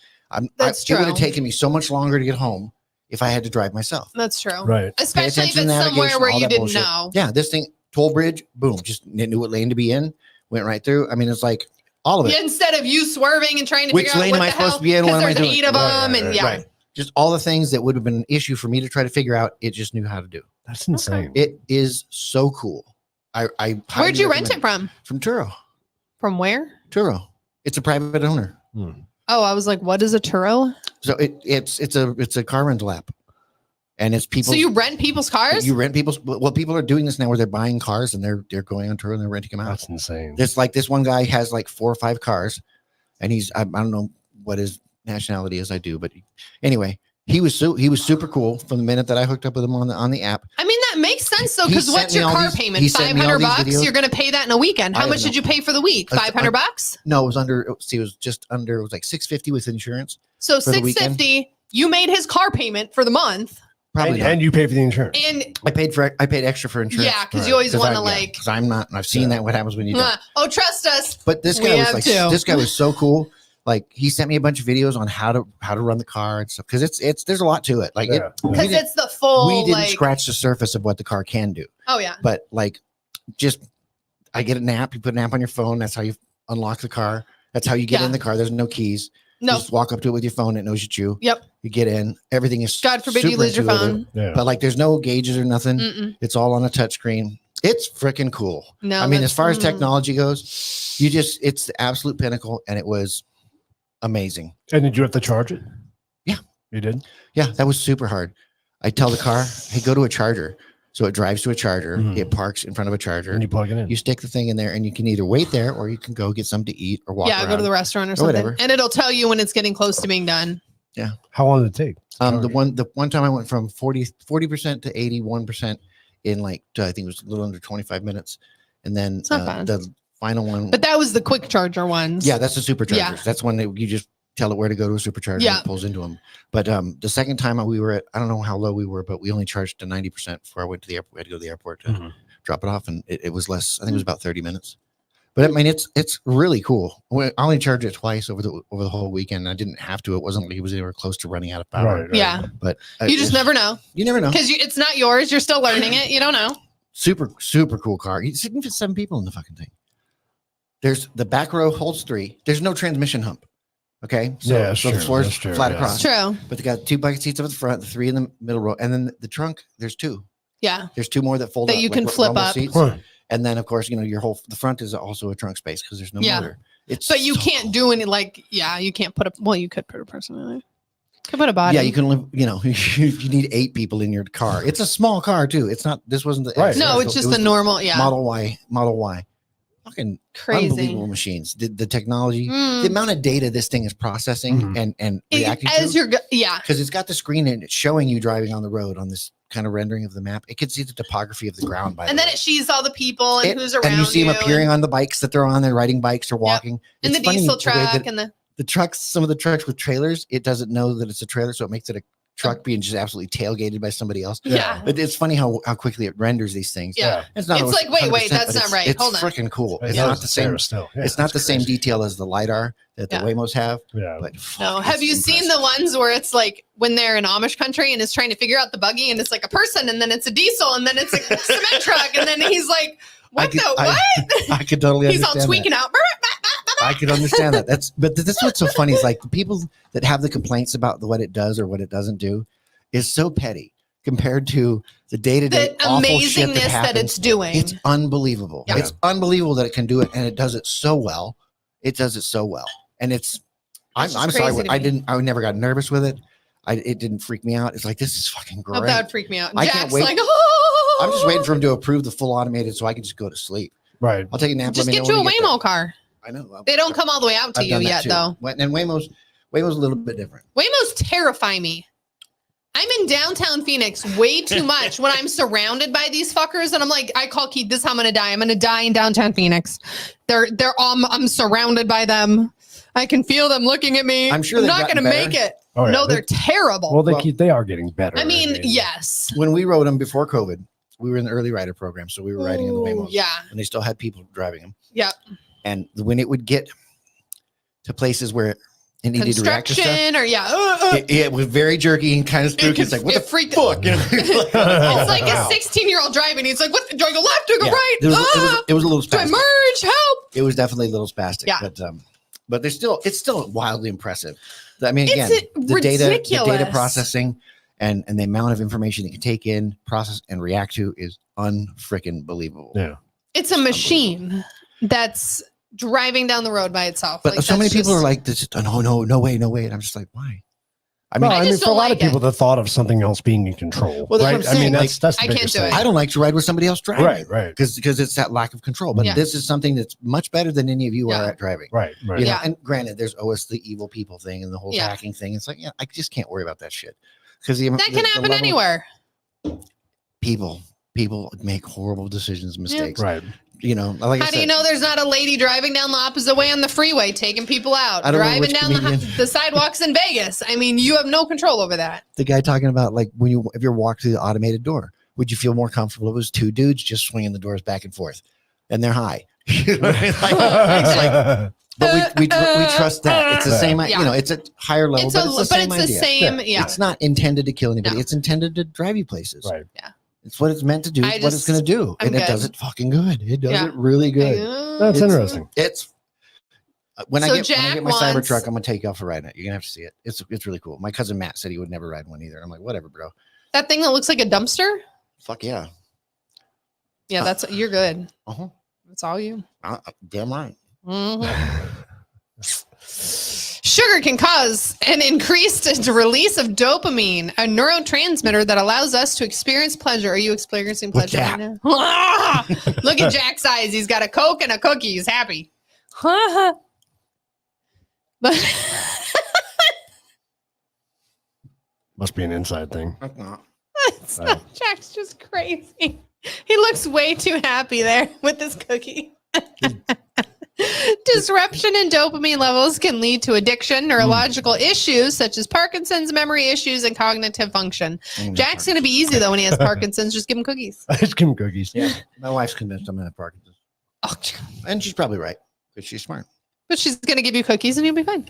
That's It would have true. taken me so much longer to get home if I had to drive myself. That's true. Right. Especially if attention it's to somewhere navigation, where all you that didn't bullshit. know. Yeah, this thing, toll bridge, boom, just knew what lane to be in, went right through. I mean, it's like all of it. Yeah, instead of you swerving and trying to Which figure lane out am what I the supposed hell, to be in? What because am I there's doing? 8 of Right, them, right, and right, yeah. Right. Just all the things that would have been an issue for me to try to figure out. It just knew how to do. That's insane. It is so cool. I Where'd you rent it from? From Turo. From where? Turo. It's a private owner. Hmm. Oh, I was like, what is a Turo? So it's a car rental app, and it's people. So you rent people's cars? You rent people's. Well, people are doing this now where they're buying cars and they're going on Turo and they're renting them out. That's insane. It's like this one guy has like 4 or 5 cars, and he's I don't know what his nationality as I do, but anyway, he was super cool from the minute that I hooked up with him on the app. I mean, that makes sense though, He because sent what's me your all car these- payment? he sent me all $500. these videos. You're going to pay that in a weekend. I How have much did you pay for the week? $500. No, it was under. See, it was just under. It was like $650 with insurance. So for the weekend. $650. You made his car payment for the month, Probably not. and you pay for the insurance. and I paid extra for insurance. yeah, because you always want to like. because I'm not. And I've seen that what happens when you don't. Oh, trust us. But this We guy was have like, to. this guy was so cool. Like he sent me a bunch of videos on how to run the car and stuff because it's there's a lot to it. Like Yeah. Because it's the full. we didn't like, scratch the surface of what the car can do. Oh yeah. But like, just I get an app. You put an app on your phone. That's how you unlock the car. That's how you get Yeah. in the car. There's no keys. No. You just walk up to it with your phone. It knows it's you. Yep. You get in. Everything is. God forbid you super lose your intuitive. phone. Yeah. But like, there's no gauges or nothing. Mm-mm. It's all on a touch screen. It's freaking cool. No. I mean, as far as that's- technology goes, it's the absolute pinnacle, and it was amazing. And did you have to charge it? Yeah. You did? Yeah, that was super hard. I tell the car, hey, go to a charger. So it drives to a charger. Mhm. It parks in front of a charger. And you plug it in. You stick the thing in there, and you can either wait there or you can go get something to eat or walk Yeah, around. go to the restaurant or something, whatever. and it'll tell you when it's getting close to being done. How long did it take? The one time I went from 40% to 81% in like I think it was a little under 25 minutes, and then It's not bad. the final one. But that was the quick charger ones. Yeah, that's the superchargers. Yeah. That's when you just tell it where to go to a supercharger Yeah. and it pulls into them. But the second time we were at, I don't know how low we were, but we only charged to 90% before I went to the airport. We had to go to the airport to Mhm. drop it off, and it was less. I think it was about 30 minutes. But I mean, it's really cool. I only charged it twice over the whole weekend. I didn't have to. It wasn't like he was anywhere close to running out of power. Right. Yeah. But You just never know You never know. because it's not yours. You're still learning it. You don't know. Super cool car. You can fit 7 people in the fucking thing. There's the back row holds 3. There's no transmission hump. Okay. So, Yeah, that's so the true. floor's That's true, flat yeah. across. True. But they got 2 bucket seats up at the front, the 3 in the middle row, and then the trunk. There's 2. Yeah. There's 2 more that fold That up, you can like flip rumble up. seats. Huh. And then of course, the front is also a trunk space because there's no Yeah. motor. It's But you so can't cool. do any you can't put a you could put a person in there. Could put a body. Yeah, you can live. You need 8 people in your car. It's a small car too. It's not. This wasn't the. Right. No, it it's just was the normal. Yeah. Model Y. Fucking Crazy. unbelievable machines. The technology, Mm. the amount of data this thing is processing Mhm. and reacting As to. you're yeah. Because it's got the screen and it's showing you driving on the road on this kind of rendering of the map. It can see the topography of the ground by And the then way. it sees all the people and who's around and you see them and- appearing on the bikes that they're on. They're riding bikes or walking. and the It's funny diesel the way that truck and the trucks, some of the trucks with trailers, it doesn't know that it's a trailer, so it makes it a truck being just absolutely tailgated by somebody else. yeah. But it's funny how quickly it renders these things. Yeah. It's not. It's like, wait, 100%, that's but not it's- right. It's Hold on. freaking cool. It's Yeah. not the same. Still. Yeah, It's not that's the same crazy. detail as the lidar that the Yeah. Waymos have. Yeah. But No, fuck, have it's you seen the impressive. ones where it's like when they're in Amish country and it's trying to figure out the buggy and it's like a person and then it's a diesel and then it's a cement truck and then he's like, what could- the what? I could totally He's all understand that. tweaking out. I could understand that. But that's what's so funny is like the people that have the complaints about what it does or what it doesn't do is so petty compared to the day-to-day The awful shit amazingness that that happens. it's doing. It's unbelievable. Yeah. It's unbelievable that it can do it, and it does it so well. It does it so well, and I'm just sorry. crazy to me. I never got nervous with it. It didn't freak me out. It's like this is fucking great. Oh, that would freak me out. I can't Jack's wait. like, oh. I'm just waiting for him to approve the full automated so I can just go to sleep. Right. I'll take a nap. Just let me get know you a when you there. Waymo car. I know. They don't come all the way out to I've you done that yet, too. though. And Waymo's a little bit different. Waymos terrify me. I'm in downtown Phoenix way too much when I'm surrounded by these fuckers, and I'm like, I call Keith. This is how I'm gonna die. I'm gonna die in downtown Phoenix. I'm surrounded by them. I can feel them looking at me. I'm sure I'm they've not gotten gonna better. make it. Oh, yeah. No, they're terrible. Well, Well, they are getting better. I mean, yes. When we rode them before COVID, we were in the early rider program, so we were riding in the Ooh, Waymos. yeah. And they still had people driving them. Yep. And when it would get to places where it needed to react to stuff, Construction or it was very jerky and kind of spooky. It's like, what the freaked. fuck? You know? It's like a 16-year-old driving. He's like, "What? Do I go left? Do I go Yeah, right? it was a little Do I spastic. merge? Help!" It was definitely a little spastic. Yeah. But it's still wildly impressive. I mean, It's again, the data ridiculous. processing and the amount of information it can take in, process, and react to is unfreaking believable. Yeah. It's a machine that's driving down the road by itself. But Like, so many that's people just- are like, "This, oh, no way." And I'm just like, why? I mean, Well, I mean, just for a don't lot like of people, it. the thought of something else being in control, Well, that's what right? I'm I mean, saying, that's the I can't biggest do thing. it. I don't like to ride with somebody else driving. Right. Because it's that lack of control. But Yeah. this is something that's much better than any of you Yeah. are at driving. Right. You know, Yeah. and granted, there's always the evil people thing and the whole Yeah. hacking thing. It's like, yeah, I just can't worry about that shit. Because That can happen anywhere. People make horrible decisions, mistakes. Right. You know, like I How said, do you know there's not a lady driving down the opposite way on the freeway, taking people out, I don't know driving which down comedian. the sidewalks in Vegas? I mean, you have no control over that. the guy talking about like if you're walking through the automated door, would you feel more comfortable if it was two dudes just swinging the doors back and forth, and they're high? You know what I mean? It's like, but we trust that it's the same. Yeah. You know, it's a higher level, but it's the same it's the idea. same. Yeah. It's not intended to kill anybody. No. It's intended to drive you places. Right. It's what it's meant to do. It's what it's going to do, I'm and it good. does it fucking good. It does Yeah. it really good. That's It's- interesting. It's when I So get Jack my Cybertruck, wants- I'm gonna take you out for a ride in it. You're gonna have to see it. It's really cool. My cousin Matt said he would never ride one either. I'm like, whatever, bro. That thing that looks like a dumpster. Fuck yeah. Yeah, that's you're good. Uh-huh. That's all you. Damn right. Mhm. Sugar can cause an increased release of dopamine, a neurotransmitter that allows us to experience pleasure. Are you experiencing What's pleasure right now? Look at Jack's eyes. He's got a Coke and a cookie. He's happy. But Must be an inside thing. That's not. it's not, Jack's just crazy. He looks way too happy there with this cookie. Disruption in dopamine levels can lead to addiction, neurological issues such as Parkinson's, memory issues, and cognitive function. Jack's going to be easy, though, when he has Parkinson's. Just give him cookies. Ice cream cookies. Yeah. My wife's convinced I'm gonna have Parkinson's, Oh, and she's probably right because she's smart. but she's going to give you cookies and you'll be fine.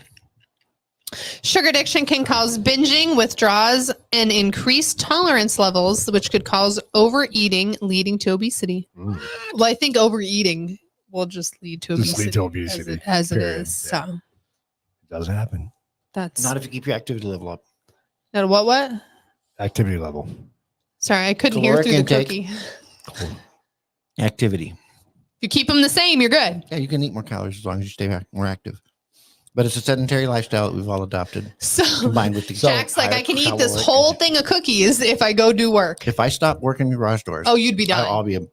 Sugar addiction can cause binging, withdrawals, and increased tolerance levels, which could cause overeating, leading to obesity. Mm. Well, I think overeating will just lead to Just obesity, lead to obesity, as it period. is. Yeah. So It does happen. that's Not if you keep your activity level up. not what? Activity level. Sorry, I couldn't hear Caloric through the intake. cookie. Activity. If you keep them the same, you're good. Yeah, you can eat more calories as long as you stay more active. But it's a sedentary lifestyle that we've all adopted, So combined with the Jack's like, higher I can eat this caloric whole intake. thing of cookies if I go do work. If I stop working garage doors, Oh, you'd be done.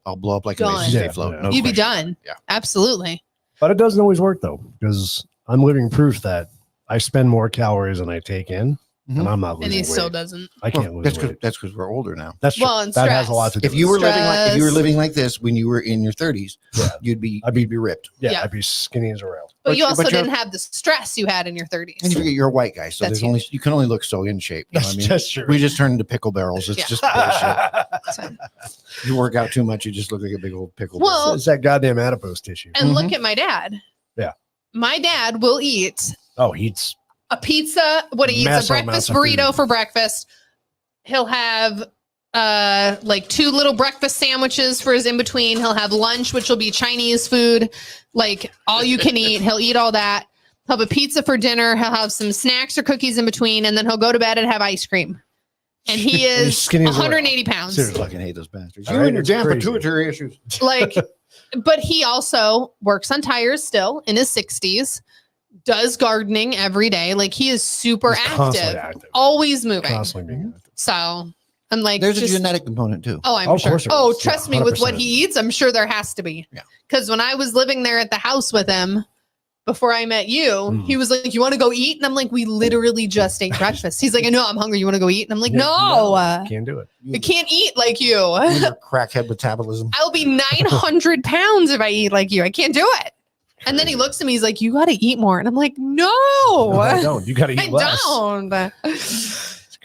I'll blow up like Done. a Mason Yeah, float. yeah. No You'd be question. done. Yeah. Absolutely. But it doesn't always work though, because I'm living proof that I spend more calories than I take in, Mhm. and I'm not And losing he weight. still doesn't. I can't lose weight. That's because we're older now. That's true. Well, and that has stress. a lot to do. If you were with it. Stress. living like this when you were in your 30s, Yeah. you'd be ripped. yeah, Yeah. I'd be skinny as a rail. But you But also you're- didn't have the stress you had in your 30s. And you forget you're a white guy, so That's you can only look so in shape. You know what I mean? That's true. We just turned into pickle barrels. It's Yeah. just bullshit. So- You work out too much, you just look like a big old pickle. Well, It's that goddamn adipose tissue. and look at my dad. Yeah. My dad will eat Oh, he's a pizza. What he eats, a Massive breakfast amounts of burrito food. for breakfast. He'll have like 2 little breakfast sandwiches for his in between. He'll have lunch, which will be Chinese food, like all you can eat. He'll eat all that. He'll have a pizza for dinner. He'll have some snacks or cookies in between, and then he'll go to bed and have ice cream. And he He's is skinny as a rail. 180 pounds. I Seriously. fucking hate those bastards. All You right, and your it's damn crazy. pituitary issues. Like, but he also works on tires still in his 60s, does gardening every day. Like, he is super He's constantly active, active. always moving. Constantly being active. So I'm like, There's just- a genetic component too. Oh, I'm Of sure. course there Oh, is. trust Yeah, me, with what 100%. he eats, I'm sure there has to be. Yeah. Because when I was living there at the house with him before I met you, he was like, "You want to go eat?" And I'm like, "We literally just ate breakfast." He's like, "I know, I'm hungry. You want to go eat?" And I'm like, Yeah, "No, can't do it. I can't eat like you. Your crackhead metabolism. I'll be 900 pounds if I eat like you. I can't do it." And then he looks at me. He's like, "You got to eat more." And I'm like, "No, No, I don't. You got to eat I less. don't."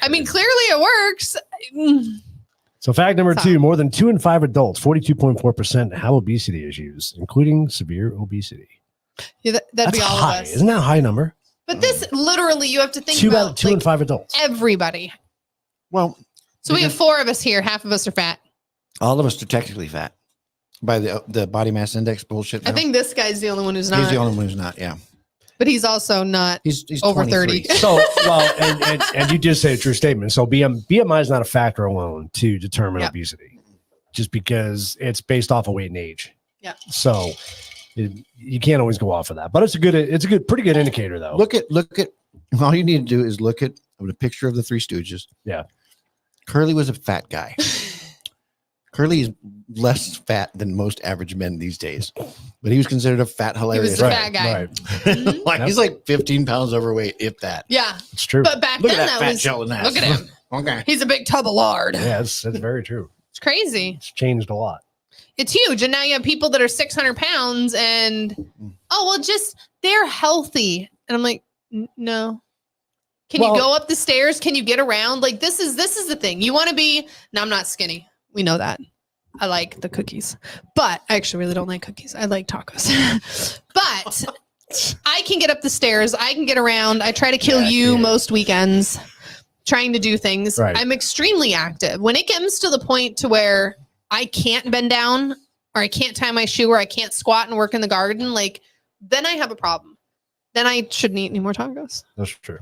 I mean, clearly it works. So fact number So- 2, more than 2 in 5 adults, 42.4%, have obesity issues, including severe obesity. Yeah, that'd That's be all high. of us. Isn't that a high number? But this literally, you have to think 2 about 2 in like, 5 adults. everybody. Well, So we have 4 of us here. Half of us are fat. all of us are technically fat by the body mass index bullshit. I now. think this guy's the only one who's he's not. the only one who's not. Yeah, But he's also not. he's Over 23. 30. So, well, and you just say a true statement. So BMI is not a factor alone to determine Yep. obesity, just because it's based off of weight and age. Yeah. So you can't always go off of that, but it's a pretty good indicator though. Look at all you need to do is look at with a picture of the Three Stooges. Yeah. Curly was a fat guy. Curly is less fat than most average men these days, but he was considered a fat, hilarious the Right, fat guy. right. Mhm. Like, he's like 15 pounds overweight, if that. Yeah. It's true. But back Look at then, that that fat was, gelatin ass. look at him. Okay. He's a big tub of lard. Yeah, it's very true. It's crazy. It's changed a lot. It's huge. And now you have people that are 600 pounds and, they're healthy. And I'm like, no. Can you go up the stairs? Can you get around? Like, this is the thing. You want to be, no, I'm not skinny. We know that. I like the cookies, but I actually really don't like cookies. I like tacos, but I can get up the stairs. I can get around. I try to kill you most weekends trying to do things. Right. I'm extremely active. When it comes to the point to where I can't bend down or I can't tie my shoe or I can't squat and work in the garden, like, then I have a problem. Then I shouldn't eat any more tacos. That's true.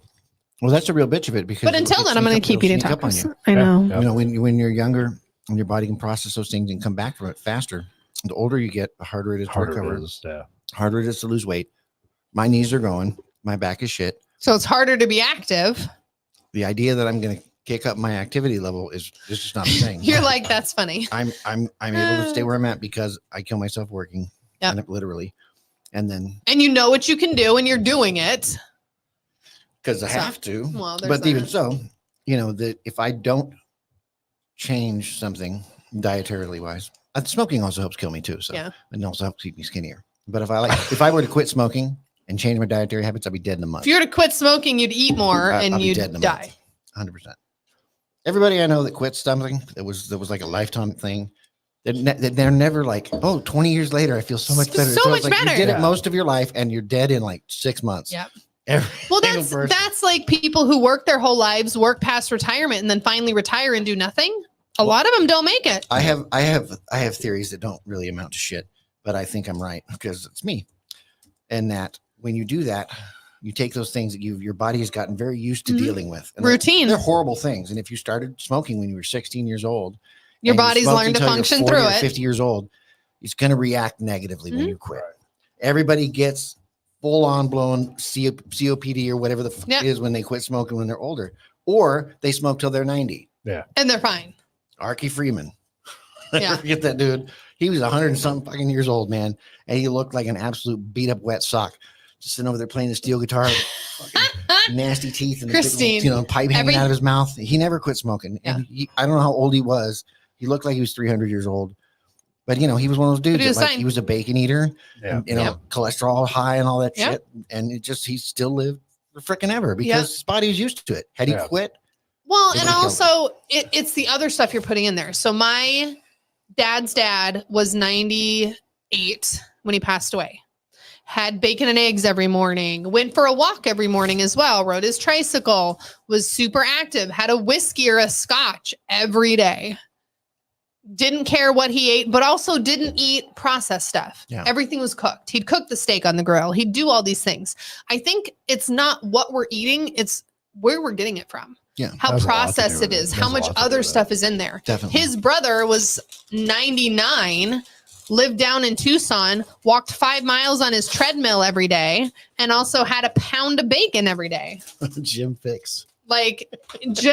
Well, that's a real bitch of it because. But until then, I'm going to keep eating it'll sneak up on tacos. you. I know. Yeah. You know, when you're younger and your body can process those things and come back from it faster, the older you get, the harder it is to recover. Harder it is, yeah. Harder it is to lose weight. My knees are going. My back is shit. So it's harder to be active. The idea that I'm going to kick up my activity level is just not a thing. You're like, that's funny. I'm able to stay where I'm at because I kill myself working. Yep. And literally. And then And you know what you can do and you're doing it. because I So, have to. well, there's But even that. so, you know, that if I don't change something dietarily wise, smoking also helps kill me too. So Yeah. and also helps keep me skinnier. But if I were to quit smoking and change my dietary habits, I'd be dead in a month. If you were to quit smoking, you'd eat more I'll and be you'd dead in a die. month. 100%. Everybody I know that quit something that was like a lifetime thing. They're never like, oh, 20 years later, I feel so much better. So much it's like better. You did Yeah. it most of your life and you're dead in like 6 months. Yep. Every Well, single person. that's like people who work their whole lives, work past retirement, and then finally retire and do nothing. A lot of them don't make it. I have theories that don't really amount to shit, but I think I'm right because it's me. And that when you do that, you take those things that your body has gotten very used to Mhm. dealing with. And Routine. They're horrible things. And if you started smoking when you were 16 years old, Your and you body's smoked learned to until you're function 40 through or it. 50 years old, it's going to react negatively when Mhm. you quit. Everybody gets full on blown COPD or whatever the fuck Yep. it is when they quit smoking when they're older, or they smoke till they're 90. And they're fine. Archie Freeman. Yeah. Never forget that dude. He was 100 and something fucking years old, man. And he looked like an absolute beat up wet sock. Just sitting over there playing the steel guitar with fucking nasty teeth and Christine, a big, pipe hanging every- out of his mouth. He never quit smoking. Yeah. And I don't know how old he was. He looked like he was 300 years old. But he was one of those dudes. he was That, fine. he was a bacon eater. Yeah. And, cholesterol high and all that Yep. shit. And he still lived freaking ever because Yep. his body was used to it. Had he Yeah. quit, Well, It and would kill also it's the other stuff you're putting in there. So my dad's dad was 98 when he passed away. Had bacon and eggs every morning, went for a walk every morning as well, rode his tricycle, was super active, had a whiskey or a scotch every day. Didn't care what he ate, but also didn't eat processed stuff. Yeah. Everything was cooked. He'd cook the steak on the grill. He'd do all these things. I think it's not what we're eating, it's where we're getting it from. Yeah. How Has a lot to processed do it with it. is, Has how a much lot to do other with it. stuff is in there. definitely. His brother was 99, lived down in Tucson, walked 5 miles on his treadmill every day, and also had a pound of bacon every day. Jim Fix. Like,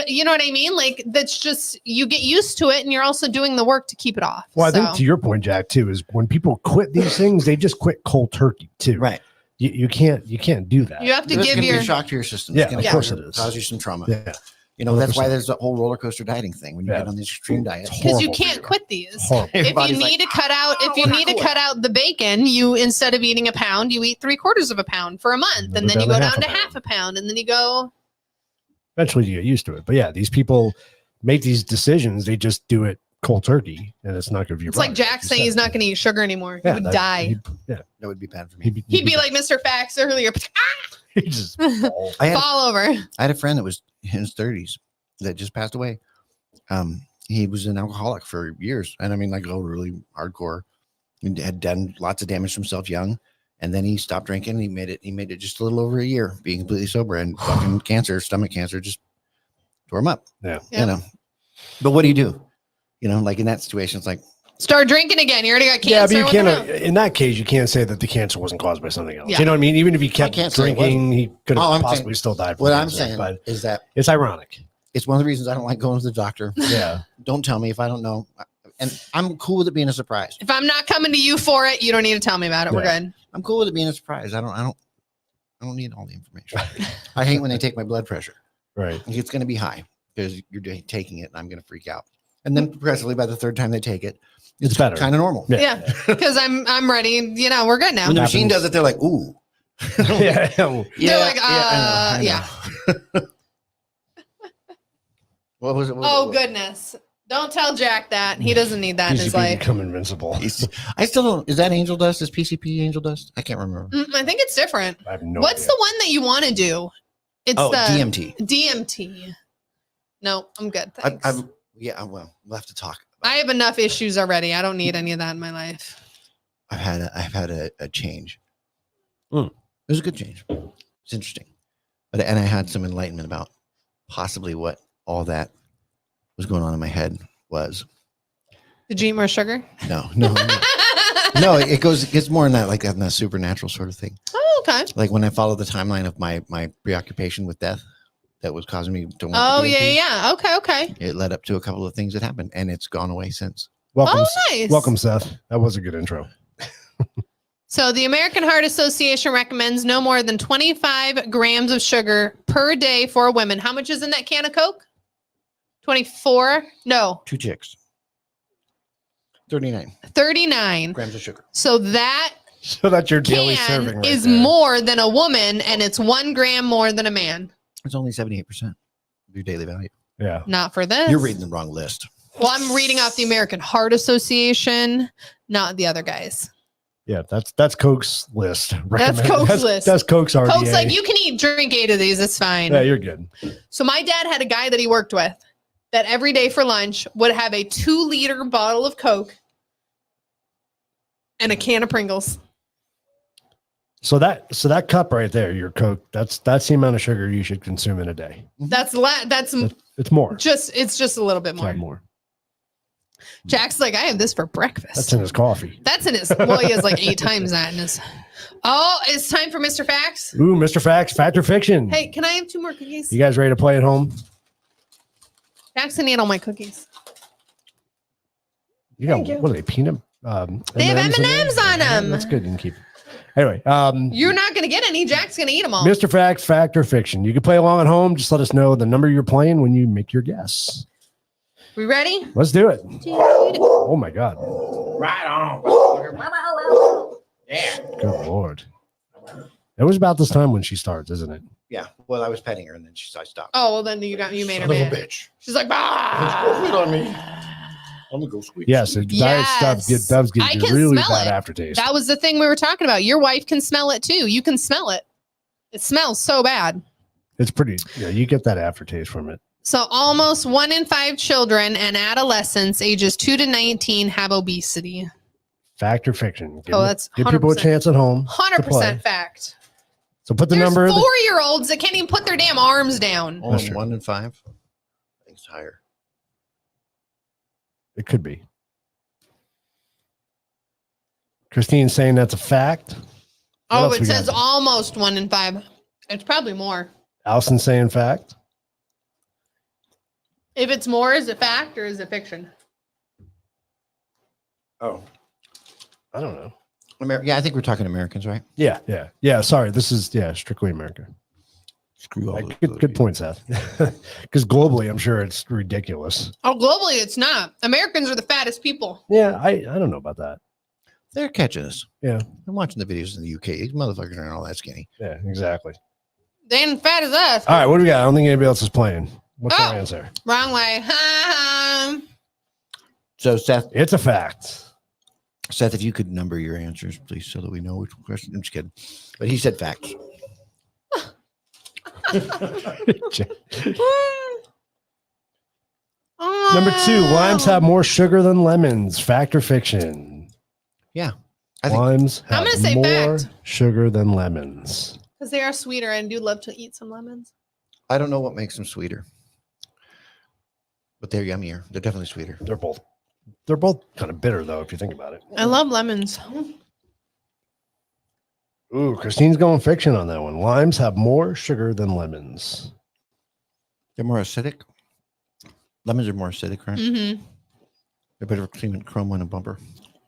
you know what I mean? Like, that's just, you get used to it and you're also doing the work to keep it off. Well, I So, think to your point, Jack, too, is when people quit these things, they just quit cold turkey too. Right. You can't do that. you have to It's give gonna be your, a shock to your system. Yeah, It's gonna of course it is. cause you some trauma. Yeah. That's why 100%. there's the whole roller coaster dieting thing when you Yeah. get on these extreme diets. because you horrible for can't you. quit these. Horrible. If you Everybody's need like, to cut out, if you "Oh, need to cool." cut out the bacon, you instead of eating a pound, you eat 3/4 of a pound for a month, Then and then go you go down down to to half a half a pound, and then you go. Eventually, you get used to it. But yeah, these people make these decisions. They just do it cold turkey, and it's not good for your It's body. like Jack saying he's not going to eat sugar anymore. He would die. That would be bad for me. He'd be like Mr. Fax earlier. he'd just fall. I had, Fall over. I had a friend that was in his 30s that just passed away. He was an alcoholic for years. And I mean, like, really hardcore. He had done lots of damage to himself young. And then he stopped drinking. He made it just a little over a year being completely sober, and fucking cancer, stomach cancer, just tore him up. Yeah. Yeah. But what do? Like in that situation, it's like, Start drinking again. You already got cancer. Yeah, but you What can't. the hell? In that case, you can't say that the cancer wasn't caused by something else. Yeah. You know what I mean? Even if he kept can't say it drinking, he could have Oh, I'm possibly saying- still died. From What I'm cancer, saying but is that it's ironic. it's one of the reasons I don't like going to the doctor. Yeah. Don't tell me if I don't know. And I'm cool with it being a surprise. If I'm not coming to you for it, you don't need to tell me about it. We're Yeah. good. I'm cool with it being a surprise. I don't need all the information. I hate when they take my blood pressure. Right. It's going to be high because you're taking it and I'm going to freak out. And then progressively by the third time they take it, It's better. kind of normal. Yeah, because I'm ready. You know, we're good now. When the machine does it, they're like, ooh. Yeah. They're like, I know. What was it? Oh goodness! Don't tell Jack that. He doesn't need that in his PCP life. become invincible. I still don't. Is that angel dust? Is PCP angel dust? I can't remember. I think it's different. I have no What's idea. the one that you want to do? It's Oh, the DMT. DMT. No, I'm good. Thanks. Well, we'll have to talk. I have enough issues already. I don't need any of that in my life. I've had a change. Mm. It was a good change. It's interesting, and I had some enlightenment about possibly what all that was going on in my head was. Did you eat more sugar? No. No, it gets more in that like that supernatural sort of thing. Oh, okay. Like when I followed the timeline of my preoccupation with death that was causing me to want Oh, the yeah, DMT, yeah. Okay. it led up to a couple of things that happened and it's gone away since. Welcome, Oh, nice. welcome, Seth. That was a good intro. So the American Heart Association recommends no more than 25 grams of sugar per day for women. How much is in that can of Coke? 24? No, 2 chicks. 39 39. grams of sugar. So that So that's your daily serving. can Right is there. more than a woman, and it's 1 gram more than a man. It's only 78% of your daily value. Yeah. Not for this. You're reading the wrong list. Well, I'm reading off the American Heart Association, not the other guys. Yeah. That's Coke's list. That's Recommend- Coke's list. That's Coke's RDA. Coke's like, you can drink 8 of these. It's fine. Yeah, you're good. So my dad had a guy that he worked with that every day for lunch would have a 2-liter bottle of Coke and a can of Pringles. So that cup right there, your Coke, that's the amount of sugar you should consume in a day. That's It's more. it's just a little bit It's more. like more. Jack's like, I have this for breakfast. That's in his coffee. That's in his. Well, he has like 8 times that in his. Oh, it's time for Mr. Facts. Ooh, Mr. Facts, Fact or Fiction. Hey, can I have 2 more cookies? You guys ready to play at home? Jackson ate all my cookies. You got Thank you. what are they? Peanut. They have M&Ms in M&Ms there? on them. That's good. You can keep. Anyway, You're not gonna get any. Jack's gonna eat them all. Mr. Facts, Fact or Fiction. You can play along at home. Just let us know the number you're playing when you make your guess. We ready? Let's do it. Oh my God. Right on. Yeah. Good Lord. It was about this time when she starts, isn't it? Yeah. Well, I was petting her and then I stopped. Oh well, then you made her Son of a mad. bitch. She's like, bah! Don't quit on me. I'm gonna go squeak. Yes, diet stuff Yes. does give I you can really smell bad it. aftertaste. That was the thing we were talking about. Your wife can smell it too. You can smell it. It smells so bad. It's pretty. Yeah, you get that aftertaste from it. So almost 1 in 5 children and adolescents ages 2 to 19 have obesity. Fact or fiction? Give, That's give people a 100%. chance at home. to play. 100% fact. So put the There's number. 4-year-olds that can't even put their damn arms down. That's Only true. 1 in 5. I think it's higher. It could be. Christine's saying that's a fact. What Oh, else it we got? says almost 1 in 5. It's probably more. Allison saying fact. If it's more, is it fact or is it fiction? Oh. I don't know. Yeah, I think we're talking Americans, right? Yeah. Sorry, this is strictly America. Screw all Like, good point, Seth. Because globally, I'm sure it's ridiculous. Oh, globally, it's not. Americans are the fattest people. Yeah, I don't know about that. They're catching us. Yeah. I'm watching the videos in the UK. These motherfuckers aren't all that skinny. Yeah, exactly. They ain't fat as us. All right, what do we got? I don't think anybody else is playing. What's our Oh. answer? Wrong way. So Seth, It's a fact. if you could number your answers, please, so that we know which question. I'm just kidding. But he said facts. Number 2, limes have more sugar than lemons. Fact or fiction? Yeah. I think Limes I'm have gonna say more fact. sugar than lemons. Because they are sweeter and do love to eat some lemons. I don't know what makes them sweeter. But they're yummier. They're definitely sweeter. They're both They're both kind of bitter, though, if you think about it. I love lemons. Ooh, Christine's going fiction on that one. Limes have more sugar than lemons. They're more acidic. Lemons are more acidic, right? Mm-hmm. They're better for chrome on a bumper.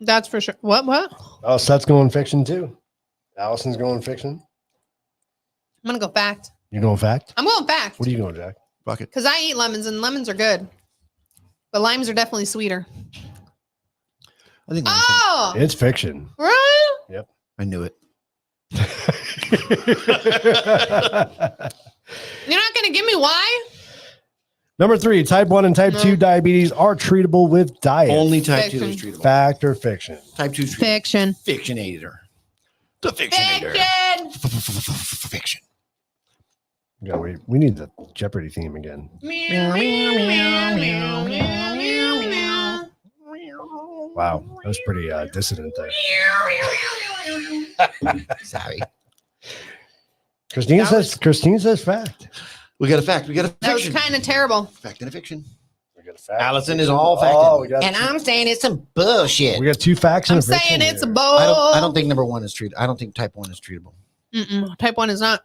That's for sure. What? Oh, Seth's going fiction, too. Allison's going fiction. I'm going to go fact. You going fact? I'm going fact. What are you going, Jack? Bucket. Because I eat lemons, and lemons are good. But limes are definitely sweeter. I think. Oh! It's fiction. Right? Yep. I knew it. You're not going to give me why? Number 3, type 1 and type 2 diabetes are treatable with diet. Only type 2 Fiction. is treatable. Fact or fiction? Type 2 is treatable. Fiction. Fictionator. The fictionator. Fiction. Fiction. Yeah, we need the Jeopardy theme again. Meow, meow, meow, meow, meow, meow, meow. Wow, that was pretty dissident there. Sorry. Christine says fact. We got a fact. We got a That was fiction. kind of terrible. Fact and a fiction. We got a fact. Allison is all fact. Oh, we got and I'm saying it's some bullshit. we got 2 facts and I'm a fiction saying it's a here. bowl. I don't think number 1 is treatable. I don't think type 1 is treatable. Type 1 is not.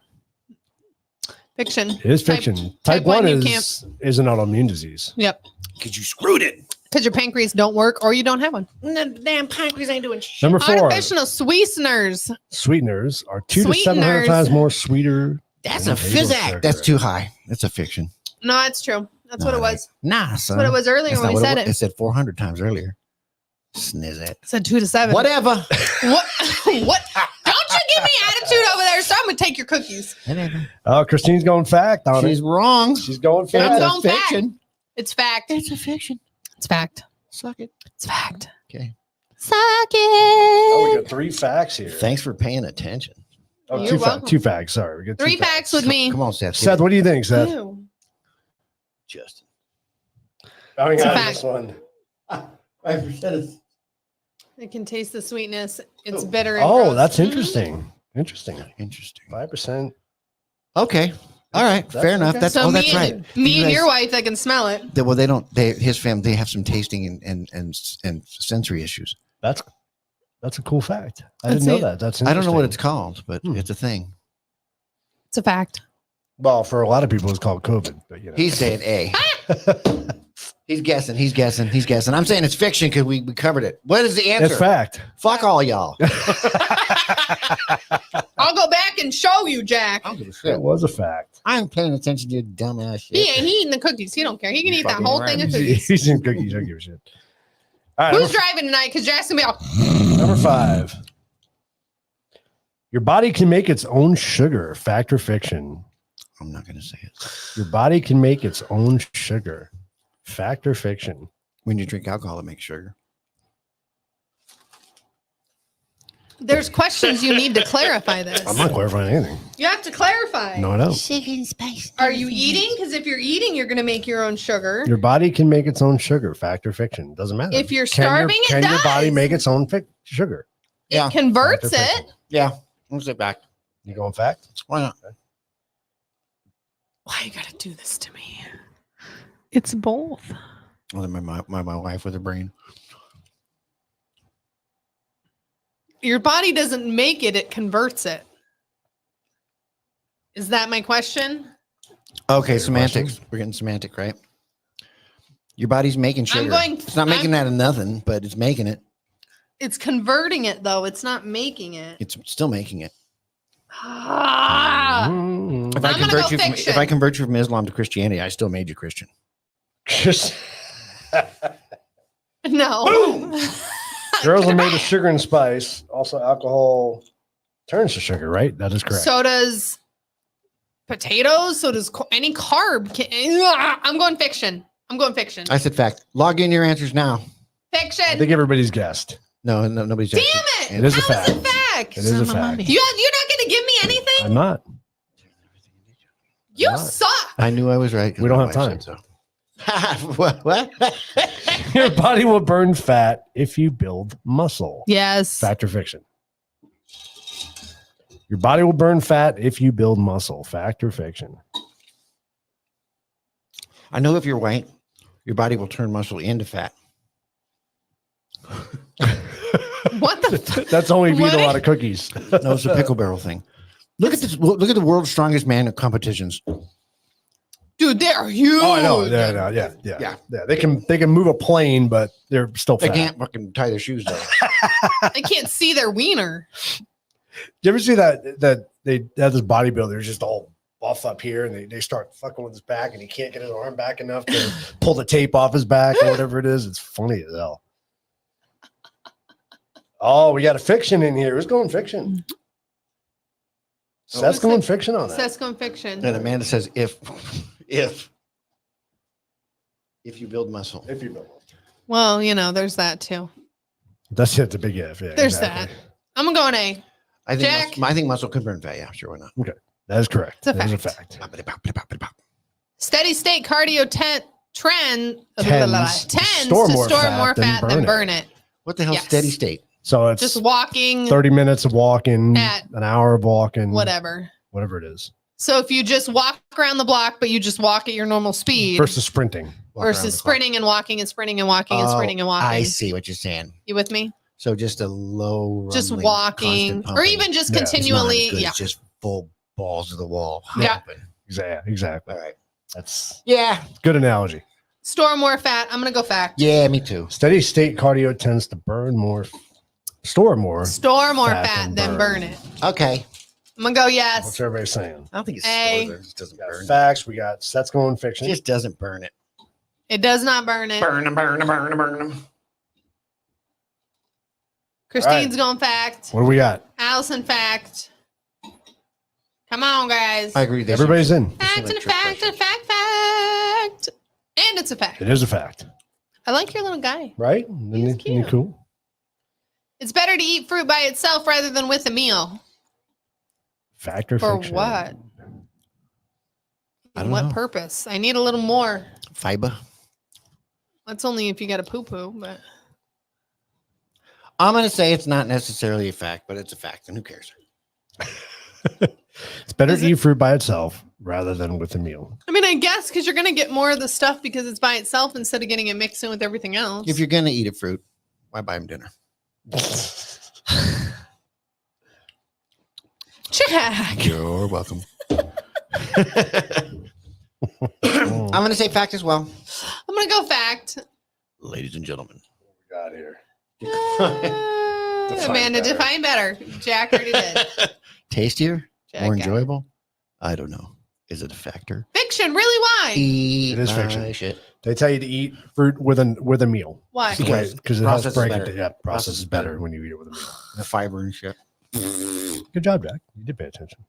Fiction. It is fiction. Type Type 1 1 you is an autoimmune disease. Yep. Because you screwed it. Because your pancreas don't work or you don't have one. The damn pancreas ain't doing shit. Number 4, Artificial sweeteners. sweeteners are 200 to 700 Sweeteners. times more sweeter. That's than a table physic. sugar. That's too high. That's a fiction. No, that's true. That's what it was. Nah, That's son. what it was earlier That's when not we what said it it. It said 400 times earlier. Sniz it. It said 2 to 7. Whatever. What? What? Don't you give me attitude over there, so I'm going to take your cookies. Whatever. Oh, Christine's going fact on She's it. wrong. She's going I'm fact. going fact. fiction. It's fact. It's a fiction. It's fact. Suck it. It's fact. Okay. Suck Oh, we it. got 3 facts here. Thanks for paying attention. Oh, You're welcome. 2 facts. Sorry, we got 3 2 facts with me. Come on, Seth. Seth, what do you think, Seth? Ew. Justin. Oh, we It's a got fact. this one. 5% is. It can taste the sweetness. It's bitter. And Oh, gross. that's Mhm. interesting. Interesting. Interesting. 5%. Okay. All right. That's Fair enough. okay. That's So that's me right. and, You me and guys- your wife, they can smell it. Well, they don't. His family. They have some tasting and sensory issues. That's a cool fact. I Let's didn't know see. that. That's I don't know what interesting. it's called, but Hmm. it's a thing. It's a fact. Well, for a lot of people, it's called COVID. But you know, He's saying A. He's guessing. He's guessing. He's guessing. I'm saying it's fiction because we covered it. What is the answer? it's fact. Fuck all y'all. I'll go back and show you, Jack. I don't give a shit. It was a fact. I'm paying attention to your dumbass shit. He ain't eating the cookies. He don't care. He can eat that Fucking whole right. thing of cookies. He's in cookies. I don't give a shit. All right, Who's driving tonight? Because Jack's gonna be all. number 5. Your body can make its own sugar. Fact or fiction? I'm not gonna say it. Your body can make its own sugar. Fact or fiction? When you drink alcohol, it makes sugar. There's questions you need to clarify this. I'm not clarifying anything. You have to clarify. No, I don't. Sugar and spice. Are you eating? Because if you're eating, you're gonna make your own sugar. Your body can make its own sugar. Fact or fiction? Doesn't matter. If you're Can your- starving, it can your body does. make its own sugar? It Yeah. converts Fact or it. fiction? Yeah. Let's sit back. You going fact? Why not? Why you gotta do this to me? It's both. Well, then my wife with a brain. Your body doesn't make it; it converts it. Is that my question? Okay, Your semantics. question? We're getting semantic, right? Your body's making sugar. going- It's not making that of nothing, but it's making it. It's converting it, though. It's not making it. It's still making it. Ah! Mm. If I I'm gonna convert go you from, fiction. if I convert you from Islam to Christianity, I still made you Christian. Just No. girls are made of sugar and spice. Also, alcohol turns to sugar, right? That is correct. So does potatoes. So does any carb. I'm going fiction. I'm going fiction. I said fact. Log in your answers now. Fiction. I think everybody's guessed. No, nobody's. Damn actually- it! It is a How fact. it fact? It is a fact. You're not going to give me anything. I'm not. You not. suck. I knew I was right. 'cause We don't my have wife time. said so. what? Your body will burn fat if you build muscle. Yes. Fact or fiction? Your body will burn fat if you build muscle. Fact or fiction? I know if you're white, your body will turn muscle into fat. That's only if you eat What? a lot of cookies. No, it's a pickle barrel thing. Look at this. Look at the world's strongest man at competitions. Dude, they're huge. Oh, I know. Yeah. They can move a plane, but they're still They fat. can't fucking tie their shoes down. I can't see their wiener. You ever see that they have this bodybuilder who's just all buff up here, and they start fucking with his back, and he can't get his arm back enough to pull the tape off his back or whatever it is. It's funny as hell. Oh, we got a fiction in here. Who's going fiction? Seth's going fiction on that. Seth's going fiction. And Amanda says, if you build muscle. If you build. Well, you know, there's that too. That's it. The big if. Yeah, There's exactly. that. I'm going to go an A. I think muscle can burn fat. Yeah, sure, why not? Okay, that is correct. It's a That is fact. Steady state cardio trend tends to store more fat than burn it. What the hell? Yes. Steady state. So it's Just walking 30 minutes of walking, At- an hour of walking, whatever. it is, So if you just walk around the block, but you just walk at your normal speed versus sprinting. Walk around versus the clock. sprinting and walking and sprinting and walking and sprinting and walking. I see what you're saying. You with me? So just a low, Just rumbling, walking constant or pumping. even just Yeah, it's not It's continually. not as good. Yeah. It's just full balls to the wall. Yeah. Pumping. Exactly. All right. That's Yeah. good analogy. Store more fat. I'm going to go fact. Yeah, me too. Steady state cardio tends to store more. Store more Fat fat than than burn. burn it. Okay. I'm going to go What's yes. everybody saying? I don't think it's A. stores it. It just doesn't We got burn. facts. We got Seth's going fiction. It just doesn't burn it. It does not burn it. Burn them. Christine's going fact. What do we got? Allison fact. Come on, guys. I agree. Everybody's in. Fact and a trick fact question. and a fact. And it's a fact. It is a fact, I like your little guy. right? He's Isn't he cute. cool? It's better to eat fruit by itself rather than with a meal. Fact or For fiction? what? I don't What know. purpose? I need a little more. Fiber. That's only if you got a poo poo, but I'm going to say it's not necessarily a fact, but it's a fact. And who cares? It's better Is to eat fruit by itself rather than with a meal. I mean, I guess because you're gonna get more of the stuff because it's by itself instead of getting it mixed in with everything else. If you're going to eat a fruit, why buy him dinner? Jack. You're welcome. I'm going to say fact as well. I'm gonna go fact. Ladies and gentlemen. Got here. Amanda, better. define better. Jack already did. Tastier? Jack More got it. enjoyable? I don't know. Is it a factor? Fiction, really? Why? Eat It is my fiction. Shit. They tell you to eat fruit with a meal. Why? Because Because it process has is break better. it. Yeah, Process process is is better better. when you eat it with a meal. The fiber and shit. Good job, Jack. You did pay attention.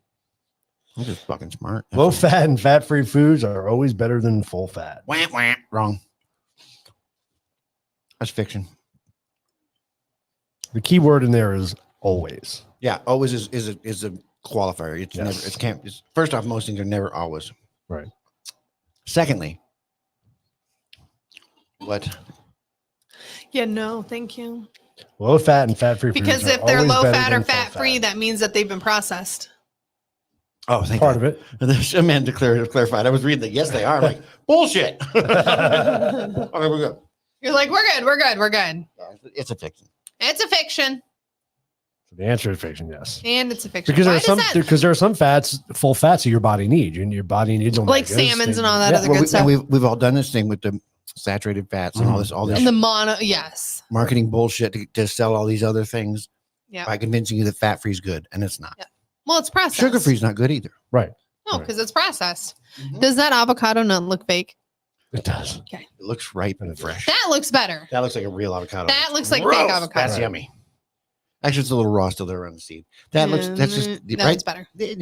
I'm just fucking smart. Low fat and fat free foods are always better than full fat. Wah, wah. Wrong. That's fiction. The key word in there is always. Yeah, always is a qualifier. It's Yes. never. It can't. It's, first off, most things are never always. Right. Secondly, what? Yeah, no, thank you. Low fat and fat free foods Because are if they're always low better fat or than full fat free, that means that they've been processed. Oh, thank part God. of it. There's Amanda clarified. I was reading that. Yes, they are. I'm like bullshit. Okay, we're good. You're like, we're good, we're good, we're good. Yeah, it's a fiction. It's a fiction. So the answer is fiction, yes. And it's a fiction. Because Why there are some fats, full fats that your body needs, and your body needs omegas. Like salmons and all that other Well, good stuff. we've all done this thing with the saturated fats and all this And the mono, yes. marketing bullshit to sell all these other things Yeah. by convincing you that fat free is good, and it's not. Yeah. Well, it's processed. Sugar free is not good either. Right. No, Right. because it's processed. Mhm. Does that avocado nut look fake? It does. It looks ripe and fresh. That looks better. That looks like a real avocado. That looks like Gross. fake avocado. That's yummy. Actually, it's a little raw still there around the seed. That's just that right. one's better. That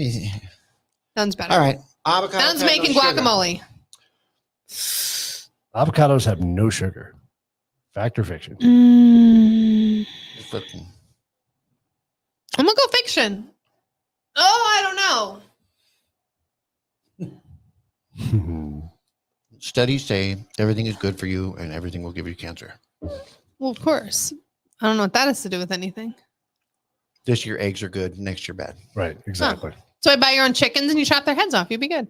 one's better. All right. Avocado. That one's making guacamole. Avocados have no sugar. Fact or fiction? I'm gonna go fiction. Oh, I don't know. Studies say everything is good for you and everything will give you cancer. Well, of course. I don't know what that has to do with anything. This year eggs are good, next year bad. Right. Exactly. So I buy your own chickens and you chop their heads off. You'd be good.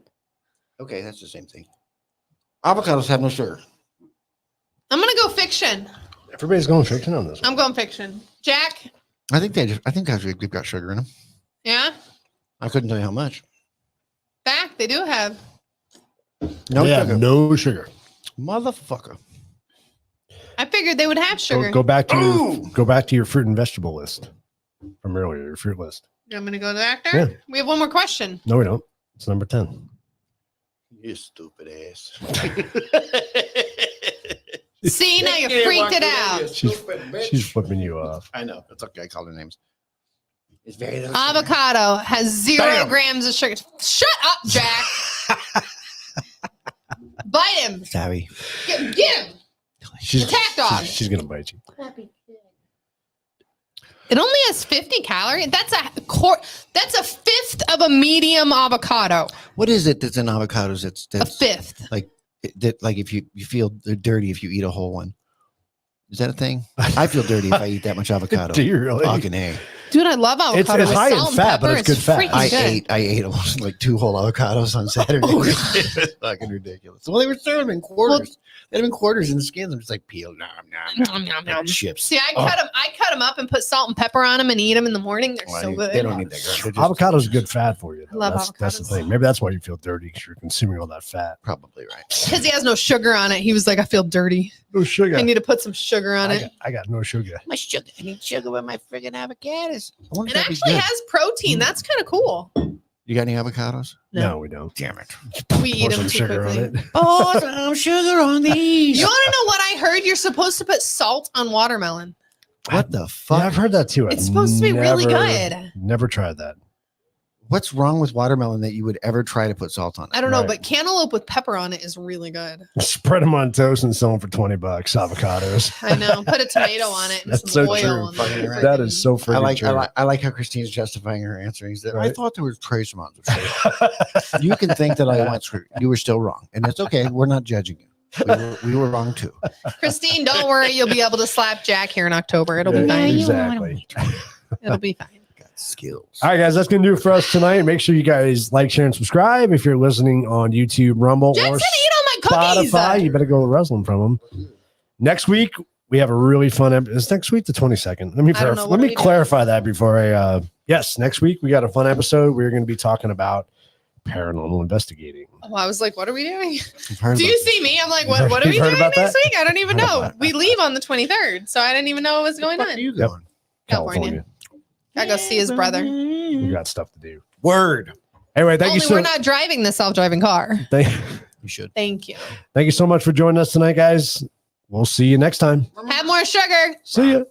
Okay, that's the same thing. Avocados have no sugar. I'm gonna go fiction. Everybody's going fiction on this one. I'm going fiction. Jack, I think they've got sugar in them. Yeah. I couldn't tell you how much. Fact, they do have. No sugar. No sugar. Motherfucker. I figured they would have sugar. Go back to your fruit and vegetable list from earlier. Your fruit list. I'm gonna go back there. Yeah. We have one more question. No, we don't. It's number 10. You stupid ass. See, now you freaked it out. She's flipping you off. I know. It's okay. I call her names. It's very Avocado has 0 grams of sugar. Shut up, Jack. Bite him. Sorry. Get him. Attack dog. She's gonna bite you. It only has 50 calories. That's a fifth of a medium avocado. What is it that's in avocados? That's A fifth. like if you feel dirty if you eat a whole one. Is that a thing? I feel dirty if I eat that much avocado. Do you really? Fucking A. Dude, I love avocado. It's high in fat, but it's good fat. I ate almost like 2 whole avocados on Saturday. It was fucking ridiculous. Well, they were serving them in quarters. They had them in quarters in the skins. I'm just like peel, nom, chips. See, I cut them up and put salt and pepper on them and eat them in the morning. They're so good. They don't need that. Avocado's good fat for you. I love avocados. That's the thing. Maybe that's why you feel dirty because you're consuming all that fat. Probably right. Because he has no sugar on it. He was like, I feel dirty. No sugar. I need to put some sugar on it. I got no sugar. My sugar. I need sugar with my friggin' avocados. It actually has protein. That's kind of cool. You got any avocados? No, we don't. Damn it. We eat them too quickly. Oh, some sugar on these. You want to know what I heard? You're supposed to put salt on watermelon. What the fuck? Yeah, I've heard that too. It's supposed to be really good. Never tried that. What's wrong with watermelon that you would ever try to put salt on it? I don't know, Right. but cantaloupe with pepper on it is really good. Spread them on toast and sell them for $20. Avocados. I know. Put a tomato on it and That's some so oil. true. And Fucking right. That is so freaking true. I like how Christine's justifying her answer. He said, I Right. thought there was trace amounts of sugar. You can think that I went screwed. You were still wrong. And that's okay. We're not judging you. We were wrong too. Christine, don't worry. You'll be able to slap Jack here in October. It'll be Yeah, fine. exactly. It'll be fine. Got skills. All right, guys, that's going to do it for us tonight. Make sure you guys like, share, and subscribe. If you're listening on YouTube, Rumble, Jack's or gonna eat all my cookies. Spotify, you better go wrestling from them. Next week, we have a really fun episode. Is next week the 22nd? Let me clarify that before I. Yes, next week we got a fun episode. We're going to be talking about paranormal investigating. Oh, I was like, what are we doing? Do Do you see me? I'm like, what are we You've heard doing about next that? week? I don't even know. We leave on the 23rd, so I didn't even know what was going on. you Yep. going? California. I go see his brother. We got stuff to do. Word. Anyway, thank Only you so we're not driving the self-driving car. You should. Thank you. Thank you so much for joining us tonight, guys. We'll see you next time. Have more sugar. See ya.